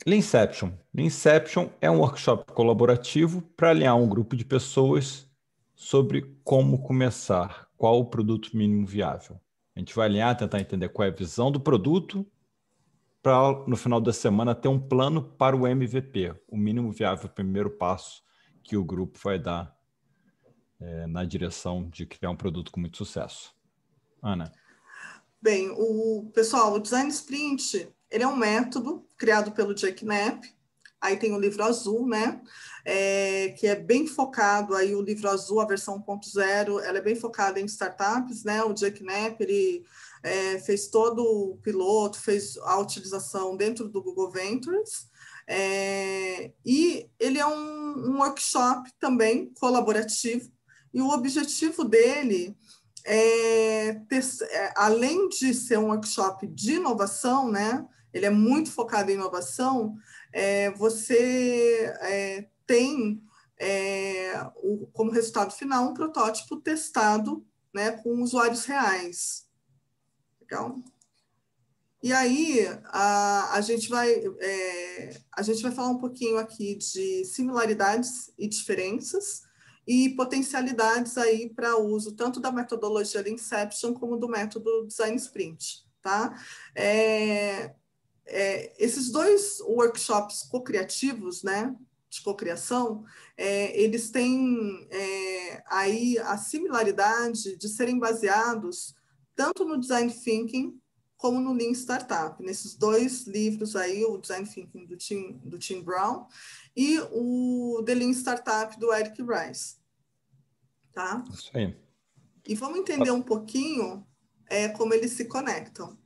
Leanception. Leanception é um workshop colaborativo para alinhar um grupo de pessoas sobre como começar, qual o produto mínimo viável. A gente vai alinhar, tentar entender qual é a visão do produto, para no final da semana ter um plano para o MVP, o mínimo viável, o primeiro passo que o grupo vai dar na direção de criar um produto com muito sucesso. Ana. Bem, o Design Sprint, ele é um método criado pelo Jake Knapp. Aí tem o livro azul, né? Que é bem focado, aí o livro azul, a versão 1.0, ela é bem focada em startups, né? O Jake Knapp, ele fez todo o piloto, fez a utilização dentro do Google Ventures, e ele é um workshop também colaborativo, e o objetivo dele além de ser um workshop de inovação, né? Ele é muito focado em inovação. Você tem como resultado final um protótipo testado, né, com usuários reais. Legal? E aí a gente vai falar um pouquinho aqui de similaridades e diferenças e potencialidades aí para uso tanto da metodologia de Inception como do método Design Sprint, tá? Esses dois workshops co-criativos, né, de cocriação, eles têm aí a similaridade de serem baseados tanto no Design Thinking como no Lean Startup. Nesses dois livros aí, o Design Thinking do Tim Brown e o The Lean Startup do Eric Rice. Tá? Isso aí. E vamos entender um pouquinho como eles se conectam.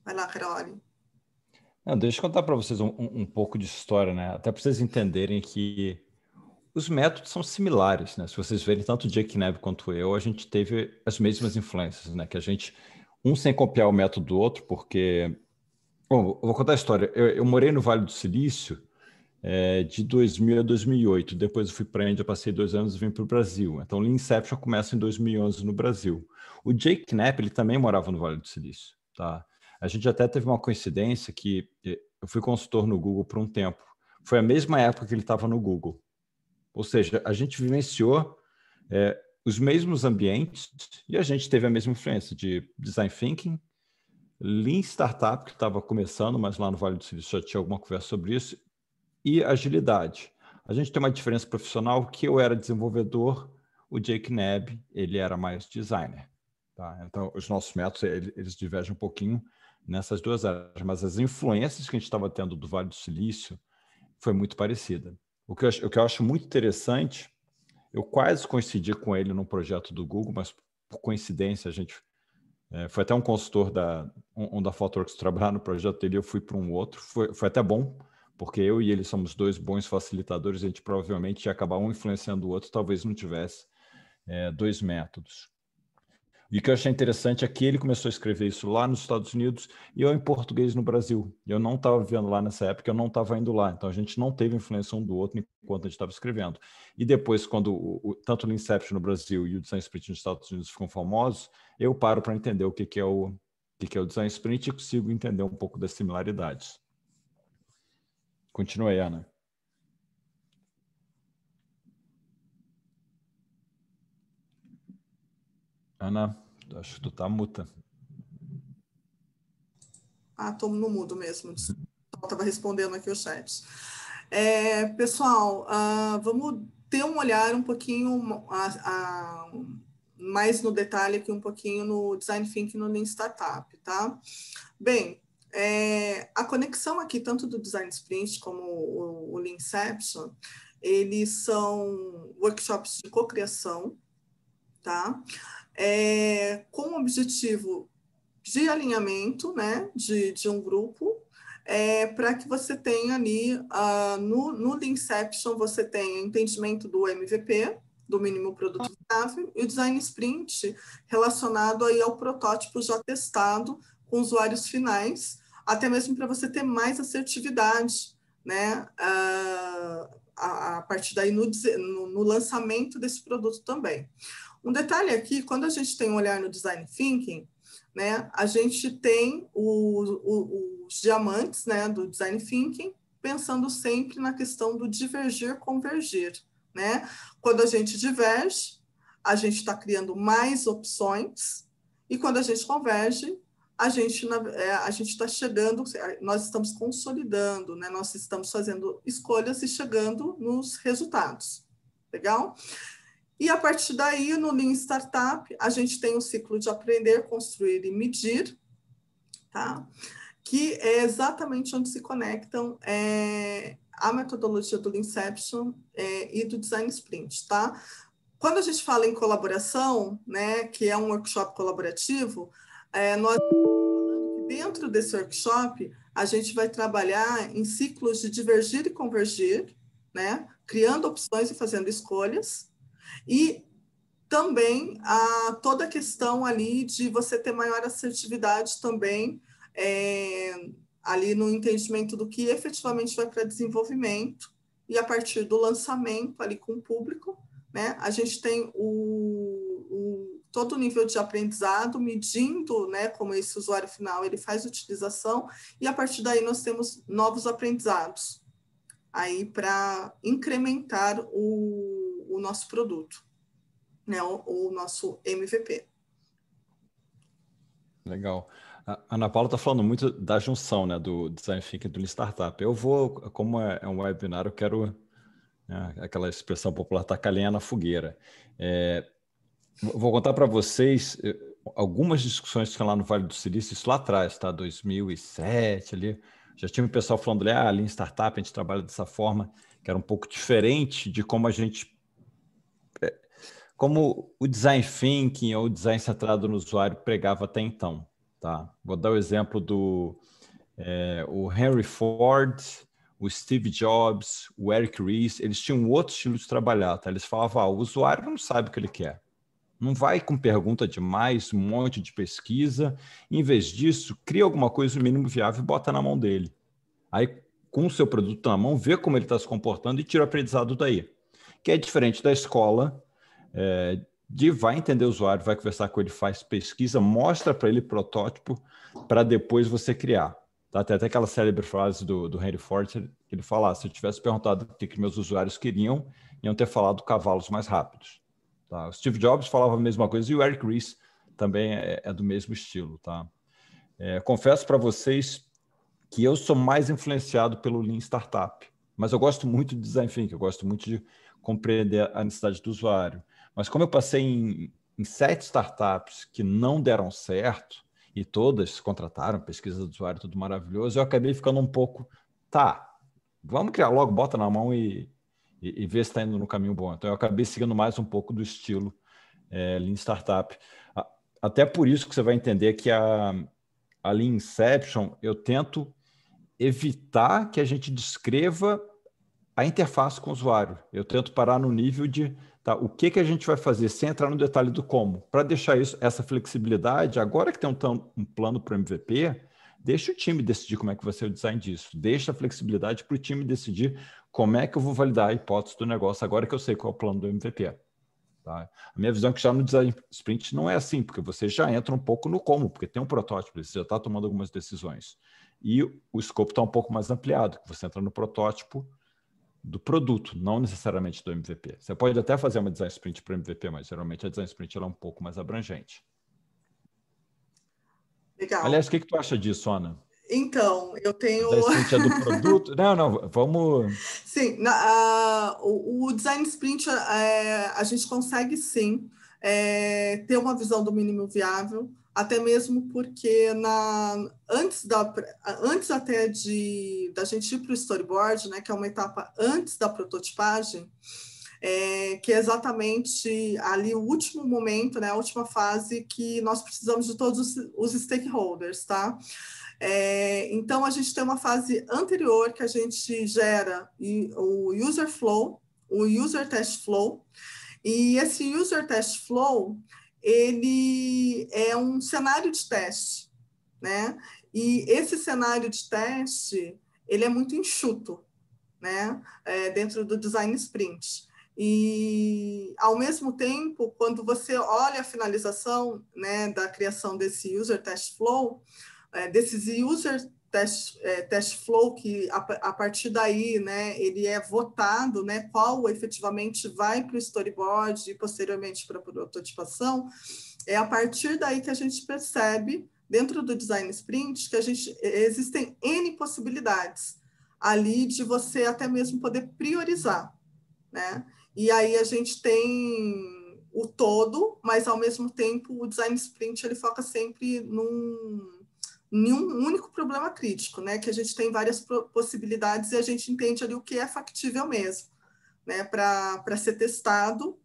Vai lá, Carol. Deixa eu contar para vocês um pouco de história, né? Até para vocês entenderem que os métodos são similares, né? Se vocês verem, tanto o Jake Knapp quanto eu, a gente teve as mesmas influências, né? Que a gente, sem copiar o método do outro, porque... Bom, eu vou contar a história. Eu morei no Vale do Silício de 2000 a 2008. Depois eu fui para a Índia, passei 2 anos e vim para o Brasil. Então, o Leanception começa em 2011 no Brasil. O Jake Knapp, ele também morava no Vale do Silício, tá? A gente até teve uma coincidência que eu fui consultor no Google por um tempo. Foi a mesma época que ele estava no Google. Ou seja, a gente vivenciou os mesmos ambientes e a gente teve a mesma influência de Design Thinking, Lean Startup, que estava começando, mas lá no Vale do Silício já tinha alguma conversa sobre isso, e agilidade. A gente tem uma diferença profissional que eu era desenvolvedor, o Jake Knapp, ele era mais designer. Tá? Então, os nossos métodos, eles divergem um pouquinho nessas duas áreas, mas as influências que a gente estava tendo do Vale do Silício foi muito parecida. O que eu acho muito interessante, eu quase coincidi com ele num projeto do Google, mas por coincidência a gente foi até um consultor da Thoughtworks trabalhar no projeto dele, eu fui para um outro, foi até bom, porque eu e ele somos 2 bons facilitadores, a gente provavelmente ia acabar um influenciando o outro, talvez não tivesse 2 métodos. E o que eu achei interessante é que ele começou a escrever isso lá nos Estados Unidos e eu em português no Brasil. Eu não estava vivendo lá nessa época, eu não estava indo lá. Então, a gente não teve influência um do outro enquanto a gente estava escrevendo. E depois, quando tanto o Inception no Brasil e o Design Sprint nos Estados Unidos ficam famosos, eu paro para entender o que é o Design Sprint e consigo entender um pouco das similaridades. Continue aí, Ana. Ana, acho que tu tá muta. Estou no mudo mesmo. Estava respondendo aqui o chat. Pessoal, vamos ter um olhar um pouquinho mais no detalhe aqui, um pouquinho no Design Thinking no Lean Startup, tá? Bem, a conexão aqui, tanto do Design Sprint como o Leanception, eles são workshops de cocriação, tá? Com o objetivo de alinhamento, né, de um grupo, para que você tenha ali, no Leanception, você tenha entendimento do MVP, do mínimo produto viável, e o Design Sprint relacionado aí ao protótipo já testado com usuários finais, até mesmo para você ter mais assertividade, né, a partir daí no lançamento desse produto também. Um detalhe aqui, quando a gente tem um olhar no Design Thinking, né, a gente tem os diamantes, né, do Design Thinking, pensando sempre na questão do divergir, convergir, né? Quando a gente diverge, a gente está criando mais opções, e quando a gente converge, a gente está chegando, nós estamos consolidando, né? Nós estamos fazendo escolhas e chegando nos resultados. Legal? E a partir daí, no Lean Startup, a gente tem o ciclo de aprender, construir e medir, tá? Que é exatamente onde se conectam a metodologia do Leanception e do Design Sprint, tá? Quando a gente fala em colaboração, né, que é um workshop colaborativo, nós falando que dentro desse workshop a gente vai trabalhar em ciclos de divergir e convergir, né, criando opções e fazendo escolhas, e também toda a questão ali de você ter maior assertividade também ali no entendimento do que efetivamente vai para desenvolvimento, e a partir do lançamento ali com o público, né, a gente tem todo o nível de aprendizado, medindo, né, como esse usuário final ele faz utilização, e a partir daí nós temos novos aprendizados aí para incrementar o nosso produto, né, o nosso MVP. Legal. A Ana Paula está falando muito da junção, né, do Design Thinking e do Lean Startup. Eu vou, como é um webinar, eu quero, né, aquela expressão popular, tacar lenha na fogueira. Vou contar para vocês algumas discussões que estão lá no Vale do Silício, isso lá atrás, tá? 2007 ali. Já tinha um pessoal falando ali, Lean Startup, a gente trabalha dessa forma, que era um pouco diferente de como a gente... Como o Design Thinking ou o Design centrado no usuário pregava até então, tá? Vou dar o exemplo do o Henry Ford, o Steve Jobs, o Eric Ries, eles tinham um outro estilo de trabalhar, tá? Eles falavam, o usuário não sabe o que ele quer. Não vai com pergunta demais, um monte de pesquisa. Em vez disso, cria alguma coisa o mínimo viável e bota na mão dele. Aí, com o seu produto na mão, vê como ele está se comportando e tira o aprendizado daí. Que é diferente da escola, de vai entender o usuário, vai conversar com ele, faz pesquisa, mostra para ele protótipo para depois você criar. Tá? Tem até aquela célebre frase do Henry Ford, que ele fala, se eu tivesse perguntado o que meus usuários queriam, iam ter falado cavalos mais rápidos. Tá? O Steve Jobs falava a mesma coisa e o Eric Ries também é do mesmo estilo. Tá? Confesso para vocês que eu sou mais influenciado pelo Lean Startup, mas eu gosto muito de Design Thinking, eu gosto muito de compreender a necessidade do usuário. Mas como eu passei em 7 startups que não deram certo, e todas contrataram, pesquisa do usuário, tudo maravilhoso, eu acabei ficando um pouco, vamos criar logo, bota na mão e ver se está indo no caminho bom. Então eu acabei seguindo mais um pouco do estilo Lean Startup. Até por isso que você vai entender que a Lean Inception, eu tento evitar que a gente descreva a interface com o usuário. Eu tento parar no nível de o que a gente vai fazer sem entrar no detalhe do como. Para deixar essa flexibilidade, agora que tem um plano para o MVP, deixa o time decidir como é que vai ser o design disso. Deixa a flexibilidade para o time decidir como é que eu vou validar a hipótese do negócio, agora que eu sei qual é o plano do MVP. Tá? A minha visão é que já no design sprint não é assim, porque você já entra um pouco no como, porque tem um protótipo, você já está tomando algumas decisões. E o escopo está um pouco mais ampliado, que você entra no protótipo do produto, não necessariamente do MVP. Você pode até fazer uma design sprint para MVP, mas geralmente a design sprint ela é um pouco mais abrangente. Legal. Aliás, o que tu acha disso, Ana? Então, eu tenho... Design sprint é do produto? Não, vamos... Sim, o design sprint a gente consegue sim ter uma visão do mínimo viável, até mesmo porque antes até da gente ir para o storyboard, né, que é uma etapa antes da prototipagem, que é exatamente ali o último momento, né, a última fase que nós precisamos de todos os stakeholders, tá? Então, a gente tem uma fase anterior que a gente gera o user flow, o user test flow, e esse user test flow, ele é um cenário de teste, né? E esse cenário de teste, ele é muito enxuto, né? Dentro do design sprint. E, ao mesmo tempo, quando você olha a finalização, né, da criação desse User Test Flow, desses User Test Flow, que a partir daí, né, ele é votado, né, qual efetivamente vai para o storyboard e posteriormente para a prototipação, é a partir daí que a gente percebe, dentro do Design Sprint, que existem N possibilidades ali de você até mesmo poder priorizar, né? E aí a gente tem o todo, mas ao mesmo tempo o Design Sprint ele foca sempre em um único problema crítico, né? Que a gente tem várias possibilidades e a gente entende ali o que é factível mesmo, né? Para ser testado,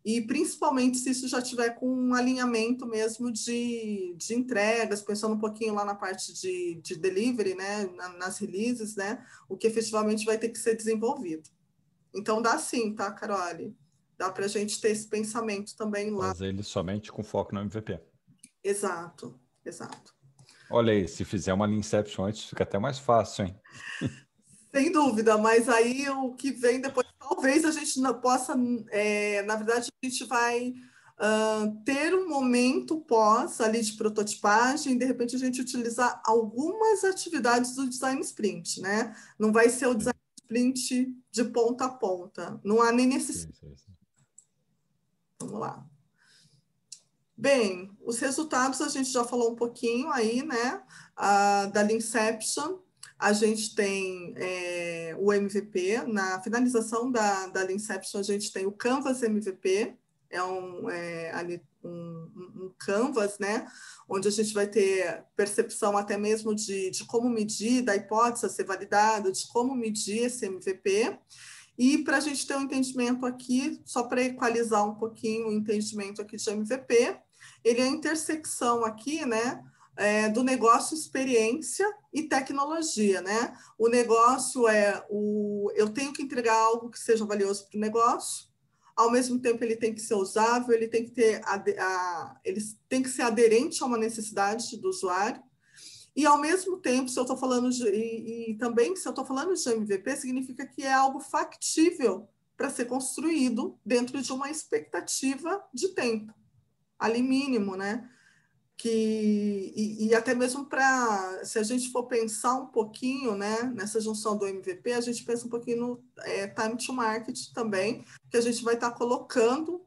e principalmente se isso já tiver com um alinhamento mesmo de entregas, pensando um pouquinho lá na parte de delivery, né? Nas releases, né? O que efetivamente vai ter que ser desenvolvido. Então, dá sim, tá, Carole? Dá para a gente ter esse pensamento também lá. Fazer ele somente com foco no MVP. Exato, exato. Olha aí, se fizer uma Leanception antes, fica até mais fácil, hein? Sem dúvida, mas aí o que vem depois, talvez a gente não possa, na verdade, a gente vai ter um momento pós ali de prototipagem, de repente a gente utilizar algumas atividades do Design Sprint, né? Não vai ser o Design Sprint de ponta a ponta, não há nem necessidade. Sim. Vamos lá. Bem, os resultados a gente já falou um pouquinho aí, né? Da Leanception, a gente tem o MVP. Na finalização da Leanception, a gente tem o Canvas MVP, um canvas, né? Onde a gente vai ter percepção até mesmo de como medir, da hipótese a ser validada, de como medir esse MVP. E para a gente ter um entendimento aqui, só para equalizar um pouquinho o entendimento aqui de MVP, ele é a intersecção aqui, né, do negócio, experiência e tecnologia, né? O negócio eu tenho que entregar algo que seja valioso para o negócio, ao mesmo tempo ele tem que ser usável, ele tem que ter ele tem que ser aderente a uma necessidade do usuário. E, ao mesmo tempo, se eu estou falando também, se eu estou falando de MVP, significa que é algo factível para ser construído dentro de uma expectativa de tempo, ali mínimo, né? E até mesmo se a gente for pensar um pouquinho, né, nessa junção do MVP, a gente pensa um pouquinho no time to market também, que a gente vai estar colocando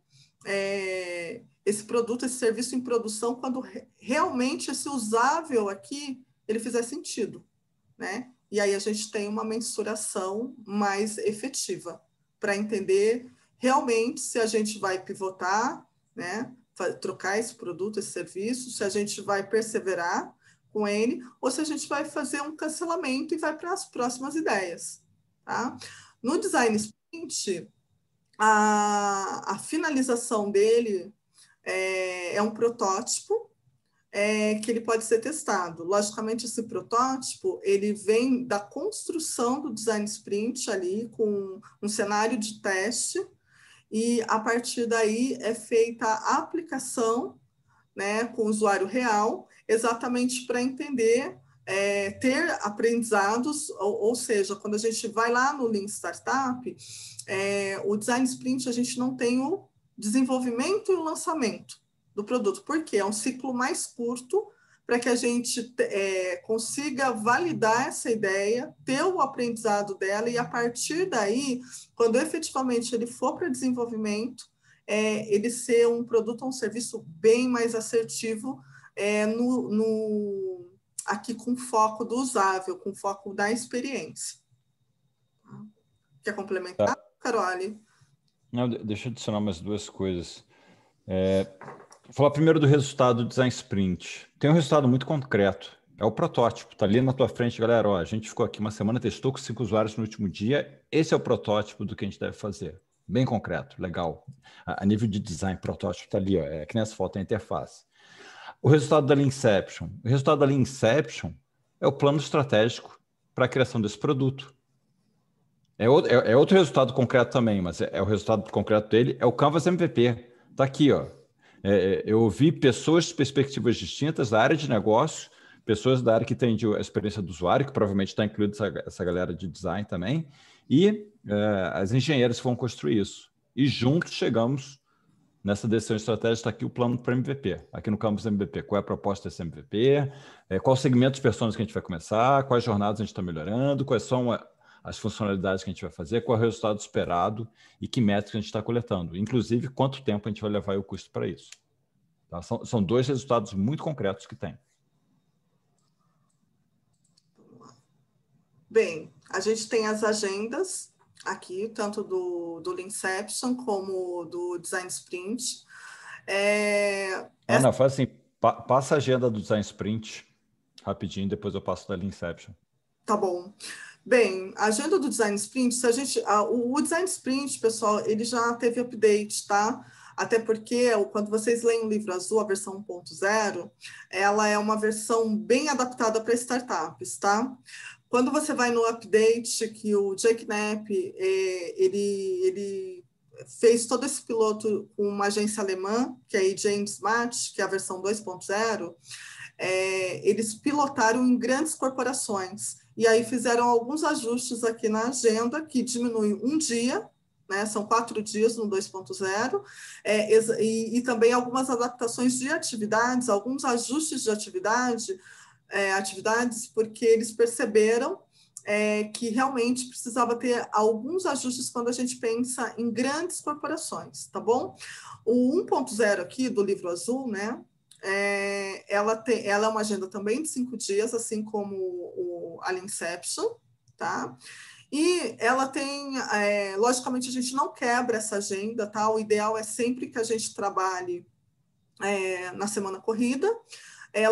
esse produto, esse serviço em produção, quando realmente esse usável aqui, ele fizer sentido, né? E aí a gente tem uma mensuração mais efetiva para entender realmente se a gente vai pivotar, né? Trocar esse produto, esse serviço, se a gente vai perseverar com ele, ou se a gente vai fazer um cancelamento e vai para as próximas ideias, tá? No Design Sprint, a finalização dele é um protótipo que ele pode ser testado. Logicamente, esse protótipo ele vem da construção do Design Sprint ali, com um cenário de teste, e a partir daí é feita a aplicação, né, com o usuário real, exatamente para entender, ter aprendizados, ou seja, quando a gente vai lá no Lean Startup, o Design Sprint a gente não tem o desenvolvimento e o lançamento do produto, porque é um ciclo mais curto para que a gente consiga validar essa ideia, ter o aprendizado dela, e a partir daí, quando efetivamente ele for para desenvolvimento, ele ser um produto ou um serviço bem mais assertivo, aqui com foco do usável, com foco da experiência. Quer complementar, Tá. Carole? Não, deixa eu adicionar mais duas coisas. Vou falar primeiro do resultado do Design Sprint. Tem um resultado muito concreto. É o protótipo. Está ali na tua frente, galera. Ó, a gente ficou aqui uma semana, testou com 5 usuários no último dia. Esse é o protótipo do que a gente deve fazer. Bem concreto, legal. A nível de design, protótipo está ali. Ó, que nessa foto é a interface. O resultado da Leanception. O resultado da Leanception é o plano estratégico para a criação desse produto. É outro resultado concreto também, mas o resultado concreto dele é o Canvas MVP. Está aqui, ó. Eu ouvi pessoas de perspectivas distintas da área de negócio, pessoas da área que tem a experiência do usuário, que provavelmente está incluída essa galera de design também, e as engenheiras que vão construir isso. E juntos chegamos nessa decisão estratégica. Está aqui o plano para MVP, aqui no campus MVP. Qual é a proposta desse MVP? Qual o segmento de pessoas que a gente vai começar? Quais jornadas a gente está melhorando? Quais são as funcionalidades que a gente vai fazer? Qual é o resultado esperado? E que métricas a gente está coletando? Inclusive, quanto tempo a gente vai levar e o custo para isso? Tá? São dois resultados muito concretos que tem. Bem, a gente tem as agendas aqui, tanto do Leanception como do Design Sprint. Ana, faz assim, passa a agenda do Design Sprint rapidinho, depois eu passo da Leanception. Tá bom. Bem, a agenda do Design Sprint, o Design Sprint, pessoal, ele já teve update, tá? Até porque, quando vocês leem o livro azul, a versão 1.0, ela é uma versão bem adaptada para startups, tá? Quando você vai no update, que o Jake Knapp, ele fez todo esse piloto com uma agência alemã, que é a James Smart, que é a versão 2.0, eles pilotaram em grandes corporações. E aí fizeram alguns ajustes aqui na agenda, que diminui um dia, né? São 4 dias no 2.0, e também algumas adaptações de atividades, alguns ajustes de atividades, porque eles perceberam que realmente precisava ter alguns ajustes quando a gente pensa em grandes corporações, tá bom? O 1.0 aqui do livro azul, né? Ela é uma agenda também de 5 dias, assim como a Leanception, tá? E ela tem, logicamente, a gente não quebra essa agenda, tá? O ideal é sempre que a gente trabalhe na semana corrida.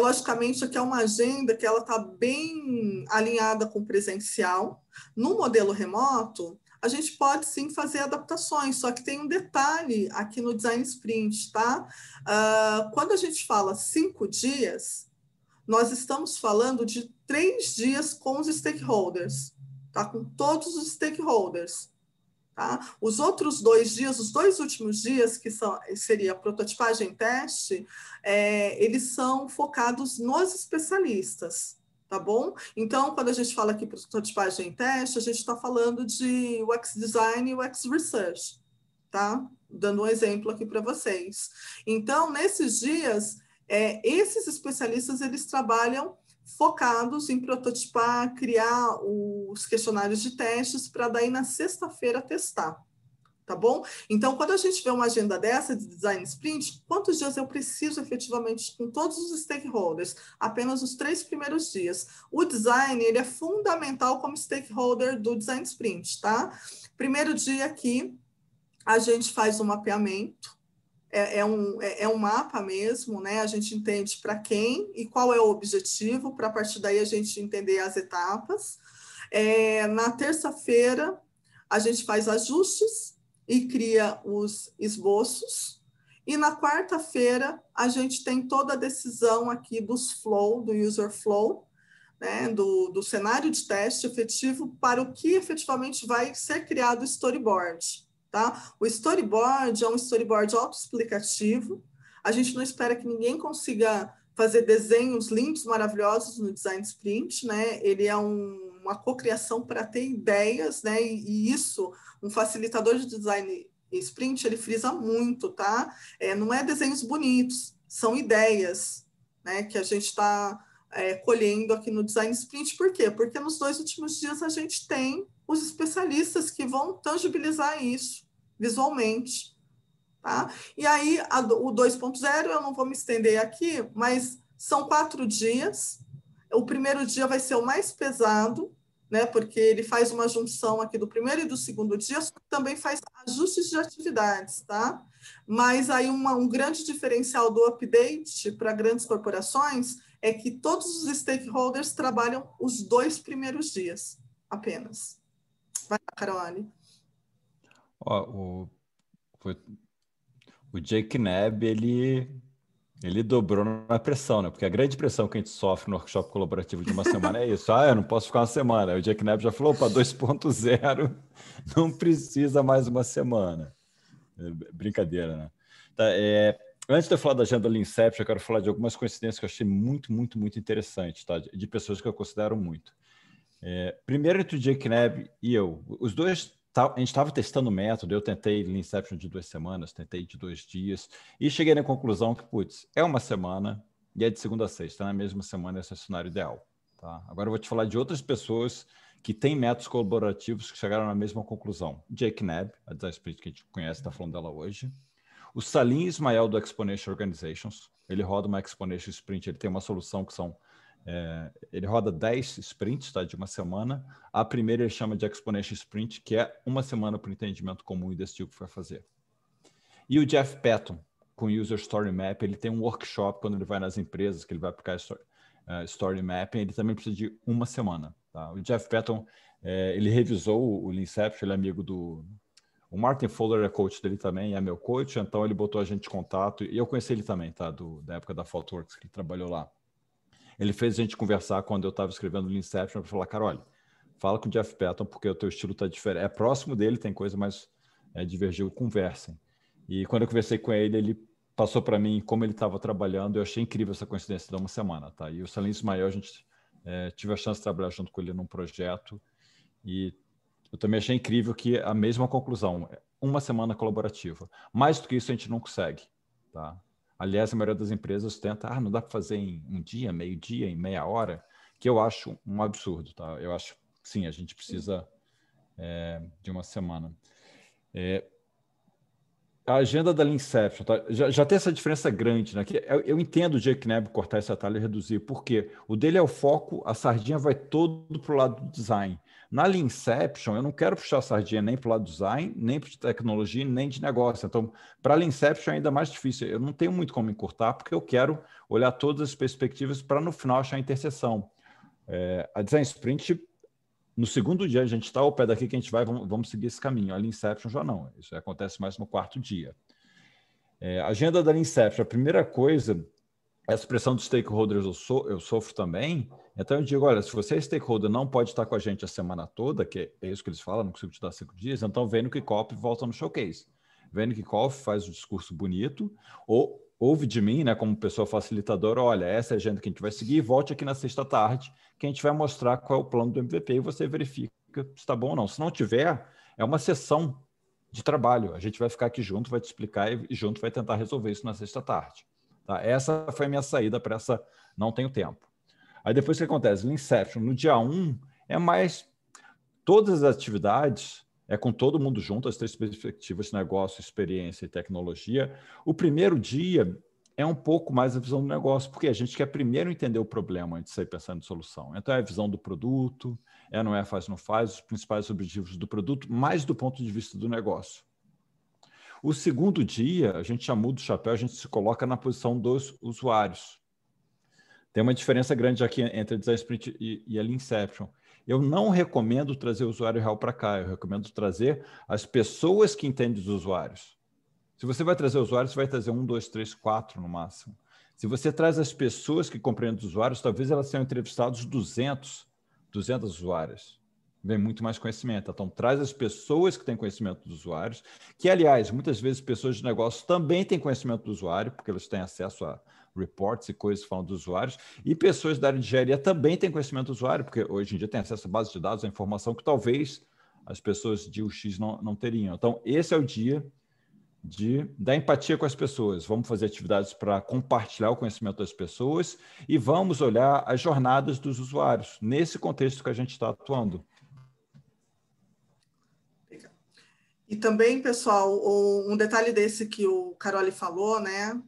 Logicamente, aqui é uma agenda que ela está bem alinhada com o presencial. No modelo remoto, a gente pode sim fazer adaptações, só que tem um detalhe aqui no Design Sprint, tá? Quando a gente fala 5 dias, nós estamos falando de 3 dias com os stakeholders, tá? Com todos os stakeholders. Tá? Os outros 2 dias, os 2 últimos dias, que seria prototipagem e teste, eles são focados nos especialistas, tá bom? Então, quando a gente fala aqui prototipagem e teste, a gente está falando de UX Design e UX Research, tá? Dando um exemplo aqui para vocês. Então, nesses dias, esses especialistas, eles trabalham focados em prototipar, criar os questionários de testes para daí na sexta-feira testar, tá bom? Então, quando a gente vê uma agenda dessa de design sprint, quantos dias eu preciso efetivamente com todos os stakeholders? Apenas os 3 primeiros dias. O design, ele é fundamental como stakeholder do design sprint, tá? Primeiro dia aqui, a gente faz um mapeamento, um mapa mesmo, né? A gente entende para quem e qual é o objetivo, para a partir daí a gente entender as etapas. Na terça-feira, a gente faz ajustes e cria os esboços. E na quarta-feira, a gente tem toda a decisão aqui dos flow, do user flow, né? Do cenário de teste efetivo para o que efetivamente vai ser criado o storyboard. Tá? O storyboard é um storyboard autoexplicativo. A gente não espera que ninguém consiga fazer desenhos lindos, maravilhosos no Design Sprint, né? Ele é uma cocriação para ter ideias, né? E isso, um facilitador de Design Sprint, ele frisa muito, tá? Não é desenhos bonitos, são ideias, né? Que a gente está colhendo aqui no Design Sprint. Por quê? Porque nos 2 últimos dias a gente tem os especialistas que vão tangibilizar isso visualmente, tá? E aí, o 2.0, eu não vou me estender aqui, mas são 4 dias. O primeiro dia vai ser o mais pesado, né? Porque ele faz uma junção aqui do primeiro e do segundo dia, também faz ajustes de atividades, tá? Mas aí um grande diferencial do update para grandes corporações é que todos os stakeholders trabalham os 2 primeiros dias apenas. Vai lá, Caroline. O Jake Knapp, ele dobrou na pressão, né? Porque a grande pressão que a gente sofre no workshop colaborativo de uma semana é isso. Eu não posso ficar uma semana. Aí o Jake Knapp já falou, opa, 2.0 não precisa mais uma semana. Brincadeira, né? Tá, antes de eu falar da agenda Leanception, eu quero falar de algumas coincidências que eu achei muito, muito, muito interessantes, tá? De pessoas que eu considero muito. Primeiro, entre o Jake Knapp e eu, os dois a gente estava testando o método, eu tentei Lean Inception de 2 semanas, tentei de 2 dias, e cheguei na conclusão que, putz, é uma semana e é de segunda a sexta, na mesma semana esse é o cenário ideal. Tá? Agora eu vou te falar de outras pessoas que têm métodos colaborativos que chegaram na mesma conclusão. Jake Knapp, a Design Sprint que a gente conhece, está falando dela hoje. O Salim Ismael do Exponential Organizations, ele roda uma Exponential Sprint, ele tem uma solução que são ele roda 10 sprints, tá, de uma semana. A primeira ele chama de Exponential Sprint, que é uma semana para o entendimento comum e decidir o que vai fazer. E o Jeff Patton, com User Story Map, ele tem um workshop quando ele vai nas empresas, que ele vai aplicar Story Mapping, ele também precisa de uma semana. Tá? O Jeff Patton, ele revisou o Leanception, ele é amigo do... O Martin Fowler é coach dele também, é meu coach, então ele botou a gente em contato, e eu conheci ele também, tá? Da época da Thoughtworks, que ele trabalhou lá. Ele fez a gente conversar quando eu estava escrevendo o Leanception para falar, cara, olha, fala com o Jeff Patton porque o teu estilo está diferente. É próximo dele, tem coisa, mas divergiu, conversem. E quando eu conversei com ele, ele passou para mim como ele estava trabalhando. Eu achei incrível essa coincidência de uma semana, tá? E o Salim Ismael, a gente tive a chance de trabalhar junto com ele num projeto e eu também achei incrível que a mesma conclusão, uma semana colaborativa. Mais do que isso a gente não consegue, tá? Aliás, a maioria das empresas tenta, não dá para fazer em um dia, meio-dia, em meia hora, que eu acho um absurdo, tá? Eu acho, sim, a gente precisa de uma semana. A agenda da Leanception, tá? Já tem essa diferença grande, né? Que eu entendo o Jake Knapp cortar esse atalho e reduzir, porque o dele é o foco, a sardinha vai todo para o lado do design. Na Leanception, eu não quero puxar a sardinha nem para o lado do design, nem para tecnologia, nem de negócio. Então, para a Leanception é ainda mais difícil. Eu não tenho muito como encurtar, porque eu quero olhar todas as perspectivas para, no final, achar a interseção. A Design Sprint, no segundo dia, a gente está ao pé daqui que a gente vai, vamos seguir esse caminho. A Leanception já não. Isso acontece mais no quarto dia. A agenda da Leanception, a primeira coisa, essa pressão dos stakeholders eu sofro também. Então eu digo, olha, se você é stakeholder, não pode estar com a gente a semana toda, que é isso que eles falam, não consigo te dar 5 dias, então vem no kickoff e volta no showcase. Vem no kickoff, faz o discurso bonito, ou ouve de mim, né, como pessoa facilitadora, olha, essa é a agenda que a gente vai seguir, volte aqui na sexta tarde, que a gente vai mostrar qual é o plano do MVP e você verifica se está bom ou não. Se não tiver, é uma sessão de trabalho. A gente vai ficar aqui junto, vai te explicar e junto vai tentar resolver isso na sexta tarde. Tá? Essa foi a minha saída para essa não tenho tempo. Aí depois o que acontece? Leanception, no dia 1, é mais todas as atividades, é com todo mundo junto, as 3 perspectivas, negócio, experiência e tecnologia. O primeiro dia é um pouco mais a visão do negócio, porque a gente quer primeiro entender o problema antes de sair pensando em solução. Então é a visão do produto, não é, faz, não faz, os principais objetivos do produto, mais do ponto de vista do negócio. O segundo dia, a gente já muda o chapéu, a gente se coloca na posição dos usuários. Tem uma diferença grande aqui entre a Design Sprint e a Leanception. Eu não recomendo trazer o usuário real para cá, eu recomendo trazer as pessoas que entendem os usuários. Se você vai trazer usuários, você vai trazer 1, 2, 3, 4 no máximo. Se você traz as pessoas que compreendem os usuários, talvez elas tenham entrevistado 200 usuários. Vem muito mais conhecimento. Então, traz as pessoas que têm conhecimento dos usuários, que, aliás, muitas vezes pessoas de negócio também têm conhecimento do usuário, porque elas têm acesso a reports e coisas falando dos usuários, e pessoas da área de engenharia também têm conhecimento do usuário, porque hoje em dia tem acesso a base de dados, a informação que talvez as pessoas de UX não teriam. Então, esse é o dia da empatia com as pessoas. Vamos fazer atividades para compartilhar o conhecimento das pessoas e vamos olhar as jornadas dos usuários, nesse contexto que a gente está atuando. E também, pessoal, um detalhe desse que o Caroli falou, né,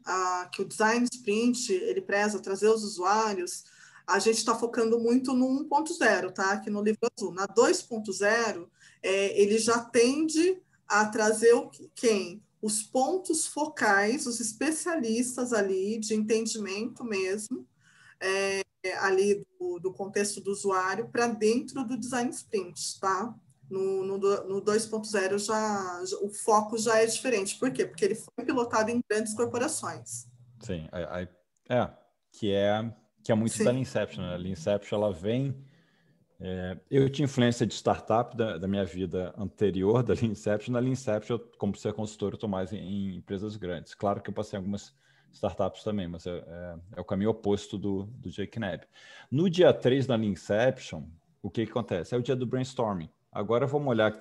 que o Design Sprint, ele preza trazer os usuários, a gente está focando muito no 1.0, tá? Aqui no livro azul. Na 2.0, ele já tende a trazer quem? Os pontos focais, os especialistas ali de entendimento mesmo, ali do contexto do usuário para dentro do Design Sprint, tá? No 2.0 o foco já é diferente. Por quê? Porque ele foi pilotado em grandes corporações. Sim, que é muito da Leanception, né? A Leanception, ela vem... eu tinha influência de startup da minha vida anterior, da Leanception. Na Leanception, como ser consultor, eu estou mais em empresas grandes. Claro que eu passei em algumas startups também, mas é o caminho oposto do Jake Knapp. No dia 3 da Leanception, o que acontece? É o dia do brainstorming. Agora vamos olhar...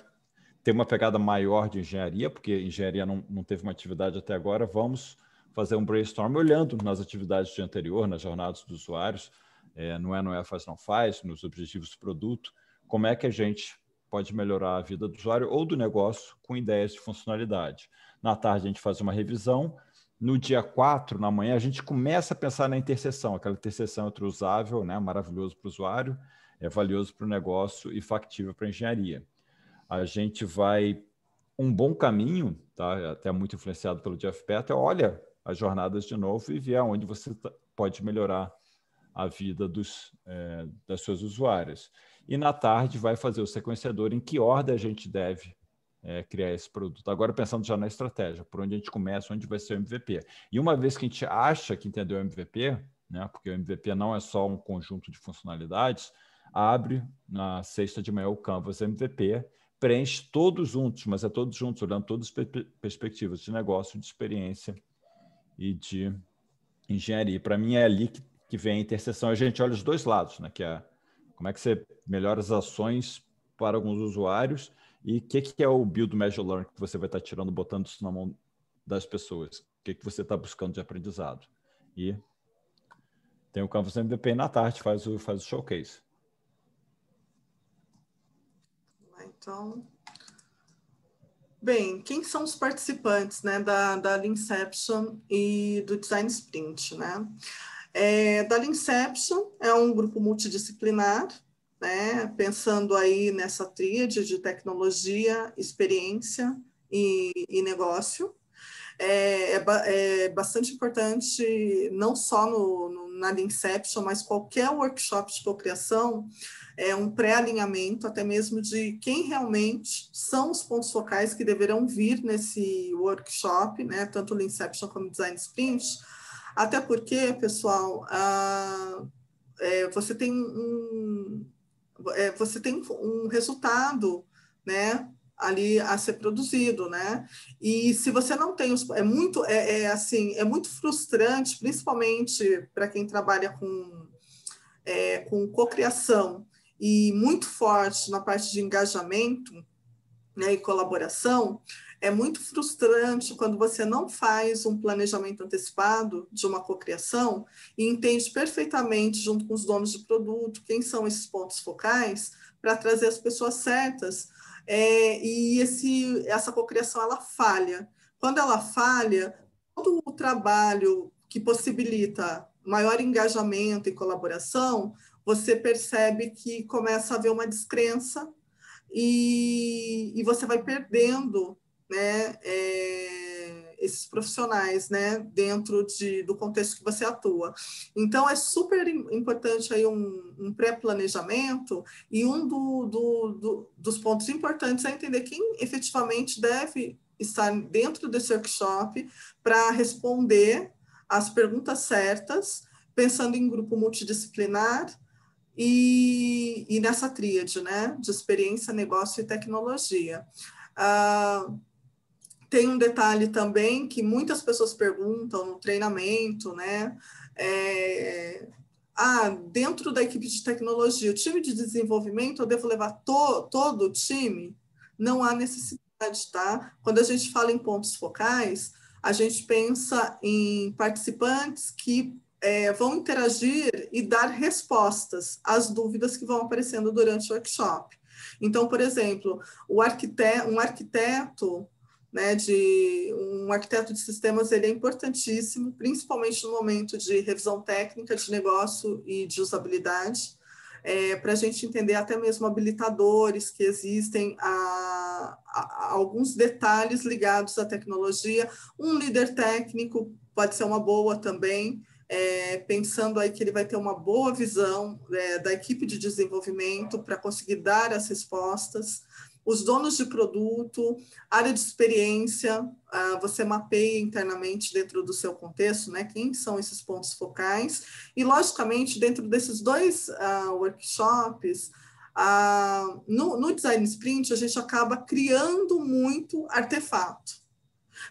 ter uma pegada maior de engenharia, porque engenharia não teve uma atividade até agora, vamos fazer um brainstorm olhando nas atividades de anterior, nas jornadas dos usuários, não é, faz, não faz, nos objetivos do produto, como é que a gente pode melhorar a vida do usuário ou do negócio com ideias de funcionalidade. Na tarde a gente faz uma revisão, no dia 4, na manhã, a gente começa a pensar na interseção, aquela interseção entre usável, né, maravilhoso para o usuário, valioso para o negócio e factível para a engenharia. A gente vai um bom caminho, tá? Até muito influenciado pelo Jeff Petter, olha as jornadas de novo e vê onde você pode melhorar a vida das suas usuárias. E na tarde vai fazer o sequenciador em que ordem a gente deve criar esse produto. Agora pensando já na estratégia, por onde a gente começa, onde vai ser o MVP. E uma vez que a gente acha que entendeu o MVP, né, porque o MVP não é só um conjunto de funcionalidades, abre na sexta de manhã o Canvas MVP, preenche todos juntos, mas todos juntos, olhando todas as perspectivas de negócio, de experiência e de engenharia. Para mim é ali que vem a interseção. A gente olha os dois lados, né? Que é como é que você melhora as ações para alguns usuários e o que é o build, measure, learn que você vai estar tirando, botando isso na mão das pessoas. O que você está buscando de aprendizado. E tem o Canvas MVP na tarde, faz o showcase. Então, bem, quem são os participantes, né, da Leanception e do Design Sprint, né? Da Leanception é um grupo multidisciplinar, né, pensando aí nessa tríade de tecnologia, experiência e negócio. É bastante importante, não só na Leanception, mas qualquer workshop de cocriação, um pré-alinhamento, até mesmo de quem realmente são os pontos focais que deverão vir nesse workshop, né, tanto o Leanception como o Design Sprint, até porque, pessoal, você tem um resultado, né, ali a ser produzido, né? E se você não tem os, é muito frustrante, principalmente para quem trabalha com cocriação e muito forte na parte de engajamento, né, e colaboração. É muito frustrante quando você não faz um planejamento antecipado de uma cocriação e entende perfeitamente, junto com os donos de produto, quem são esses pontos focais, para trazer as pessoas certas. E essa cocriação ela falha. Quando ela falha, todo o trabalho que possibilita maior engajamento e colaboração, você percebe que começa a haver uma descrença e você vai perdendo, né, esses profissionais, né, dentro do contexto que você atua. Então, é super importante aí um pré-planejamento e dos pontos importantes é entender quem efetivamente deve estar dentro desse workshop para responder as perguntas certas, pensando em grupo multidisciplinar, e nessa tríade, né, de experiência, negócio e tecnologia. Tem um detalhe também que muitas pessoas perguntam no treinamento, né, dentro da equipe de tecnologia, o time de desenvolvimento, eu devo levar todo o time? Não há necessidade, tá? Quando a gente fala em pontos focais, a gente pensa em participantes que vão interagir e dar respostas às dúvidas que vão aparecendo durante o workshop. Então, por exemplo, um arquiteto, né, um arquiteto de sistemas, ele é importantíssimo, principalmente no momento de revisão técnica de negócio e de usabilidade, para a gente entender até mesmo habilitadores que existem, a alguns detalhes ligados à tecnologia. Um líder técnico pode ser uma boa também, pensando aí que ele vai ter uma boa visão da equipe de desenvolvimento para conseguir dar as respostas. Os donos de produto, área de experiência, você mapeia internamente dentro do seu contexto, né, quem são esses pontos focais, e logicamente dentro desses dois workshops, no Design Sprint a gente acaba criando muito artefato.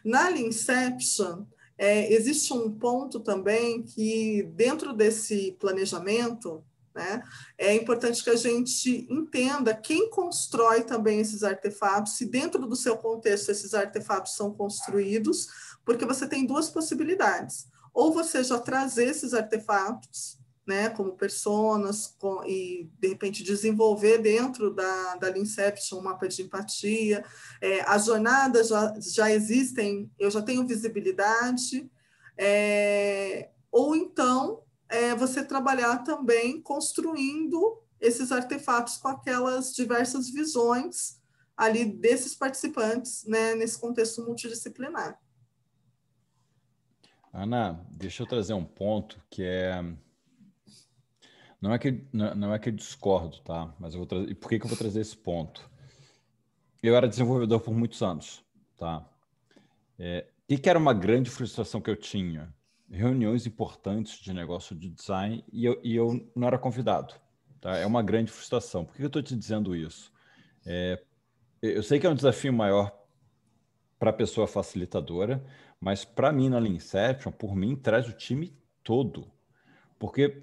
Na Leanception, existe um ponto também que dentro desse planejamento, né? É importante que a gente entenda quem constrói também esses artefatos, se dentro do seu contexto esses artefatos são construídos, porque você tem duas possibilidades. Ou você já trazer esses artefatos, né, como personas, e de repente desenvolver dentro da Leanception um mapa de empatia. As jornadas já existem, eu já tenho visibilidade, ou então você trabalhar também construindo esses artefatos com aquelas diversas visões ali desses participantes, né, nesse contexto multidisciplinar. Ana, deixa eu trazer um ponto que é... Não é que eu discordo, tá? Mas eu vou trazer... E por que eu vou trazer esse ponto? Eu era desenvolvedor por muitos anos, tá? O que era uma grande frustração que eu tinha? Reuniões importantes de negócio de design e eu não era convidado, tá? É uma grande frustração. Por que eu estou te dizendo isso? Eu sei que é um desafio maior para a pessoa facilitadora, mas para mim na Leanception, por mim, traz o time todo. Porque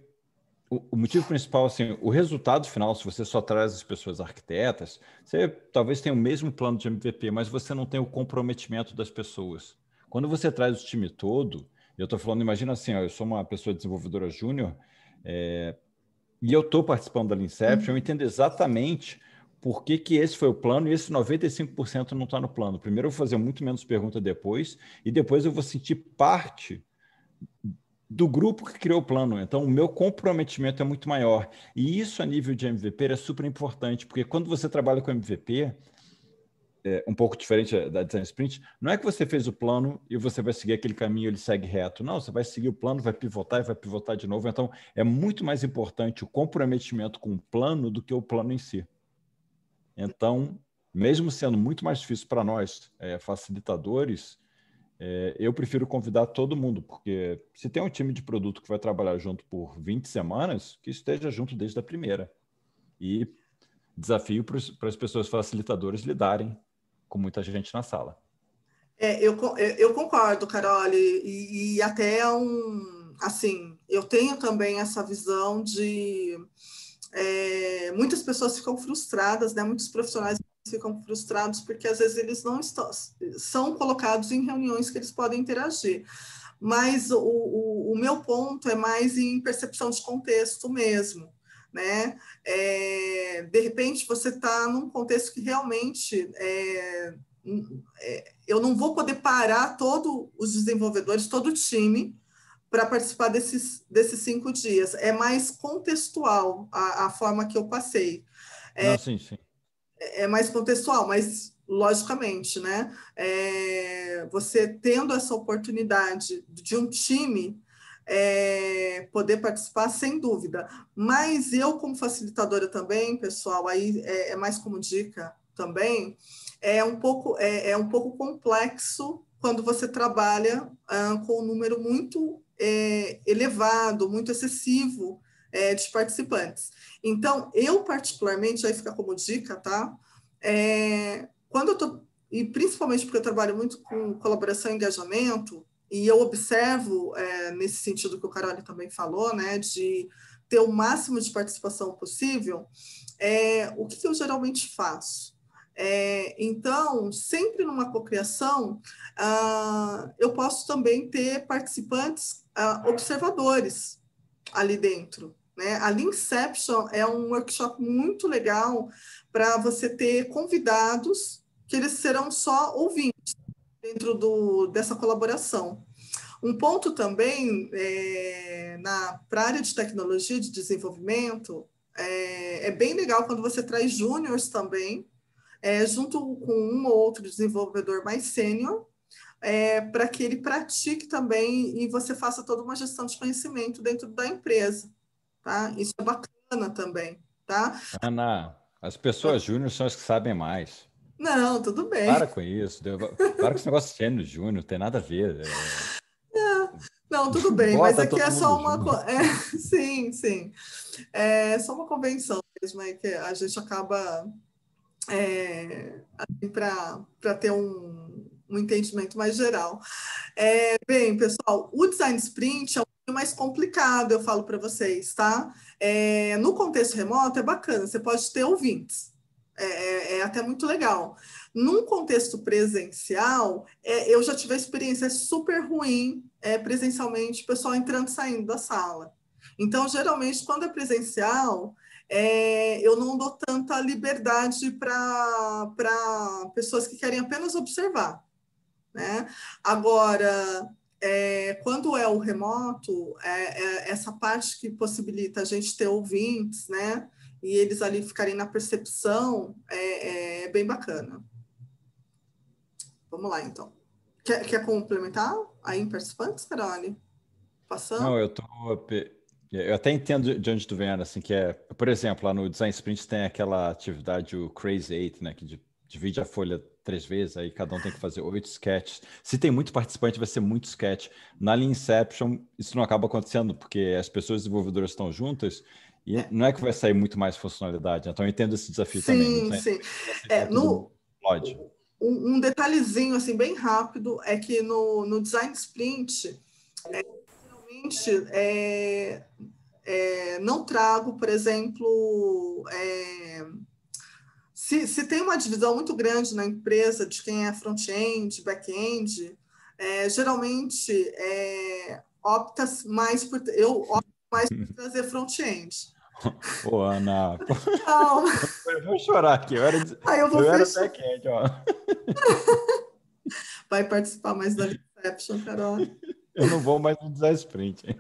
o motivo principal, assim, o resultado final, se você só traz as pessoas arquitetas, você talvez tenha o mesmo plano de MVP, mas você não tem o comprometimento das pessoas. Quando você traz o time todo, eu estou falando, imagina assim, ó, eu sou uma pessoa desenvolvedora júnior, e eu estou participando da Leanception, eu entendo exatamente por que esse foi o plano e esse 95% não está no plano. Primeiro eu vou fazer muito menos pergunta depois, e depois eu vou sentir parte do grupo que criou o plano. Então, o meu comprometimento é muito maior. E isso, a nível de MVP, é super importante, porque quando você trabalha com MVP, um pouco diferente da Design Sprint, não é que você fez o plano e você vai seguir aquele caminho, ele segue reto. Não, você vai seguir o plano, vai pivotar e vai pivotar de novo. Então, é muito mais importante o comprometimento com o plano do que o plano em si. Então, mesmo sendo muito mais difícil para nós, facilitadores, eu prefiro convidar todo mundo, porque se tem um time de produto que vai trabalhar junto por 20 semanas, que esteja junto desde a primeira. E desafio para as pessoas facilitadoras lidarem com muita gente na sala. Eu concordo, Carol, e até assim, eu tenho também essa visão de muitas pessoas ficam frustradas, né? Muitos profissionais ficam frustrados porque às vezes eles não são colocados em reuniões que eles podem interagir. Mas o meu ponto é mais em percepção de contexto mesmo, né? De repente você está num contexto que realmente eu não vou poder parar todos os desenvolvedores, todo o time, para participar desses 5 dias. É mais contextual a forma que eu passei. Não, sim, sim. É mais contextual, mas logicamente, né? Você tendo essa oportunidade de um time poder participar, sem dúvida. Mas eu, como facilitadora também, pessoal, aí é mais como dica também, é um pouco complexo quando você trabalha com um número muito elevado, muito excessivo de participantes. Então, eu particularmente, aí fica como dica, tá? Quando eu tô, e principalmente porque eu trabalho muito com colaboração e engajamento, e eu observo, nesse sentido que o Carole também falou, né, de ter o máximo de participação possível, o que eu geralmente faço? Então, sempre numa cocriação, eu posso também ter participantes observadores ali dentro. Né? A Leanception é um workshop muito legal para você ter convidados que eles serão só ouvintes dentro dessa colaboração. Um ponto também, para a área de tecnologia de desenvolvimento, é bem legal quando você traz júniors também, junto com um ou outro desenvolvedor mais sênior, para que ele pratique também e você faça toda uma gestão de conhecimento dentro da empresa. Tá? Isso é bacana também. Tá? Ana, as pessoas júnior são as que sabem mais. Não, tudo bem. Para com isso. Para com esse negócio de sênior júnior, não tem nada a ver. Não, tudo bem, mas Bota aqui é todo mundo só uma. junto. Sim, sim. É só uma convenção mesmo, que a gente acaba para ter um entendimento mais geral. Bem, pessoal, o Design Sprint é um mais complicado, eu falo para vocês, tá? No contexto remoto é bacana, você pode ter ouvintes, é até muito legal. Num contexto presencial, eu já tive a experiência super ruim presencialmente, o pessoal entrando e saindo da sala. Então, geralmente, quando é presencial, eu não dou tanta liberdade para pessoas que querem apenas observar, né? Agora, quando é o remoto, essa parte que possibilita a gente ter ouvintes, né? E eles ali ficarem na percepção, é bem bacana. Vamos lá, então. Quer complementar aí em participantes, Carole? Passando? Não, eu até entendo de onde tu vem, Ana, assim, que por exemplo, lá no Design Sprint tem aquela atividade, o Crazy Eight, né, que divide a folha 3 vezes, aí cada um tem que fazer 8 sketches. Se tem muito participante, vai ser muito sketch. Na Lean Inception, isso não acaba acontecendo, porque as pessoas desenvolvedoras estão juntas e não é que vai sair muito mais funcionalidade. Então, eu entendo esse desafio também. No Sim, Design sim. Sprint, vai aceitar todo mundo explode. Um detalhezinho, assim, bem rápido, é que no Design Sprint, realmente, não trago, por exemplo, se tem uma divisão muito grande na empresa de quem é front-end, back-end, geralmente eu opto mais por trazer front-end. Ô, Ana, pô, Calma, eu vou chorar aqui. aí eu vou Eu era fechar. back-end, ó. Vai participar mais da Inception, Carol. Eu não vou mais no Design Sprint.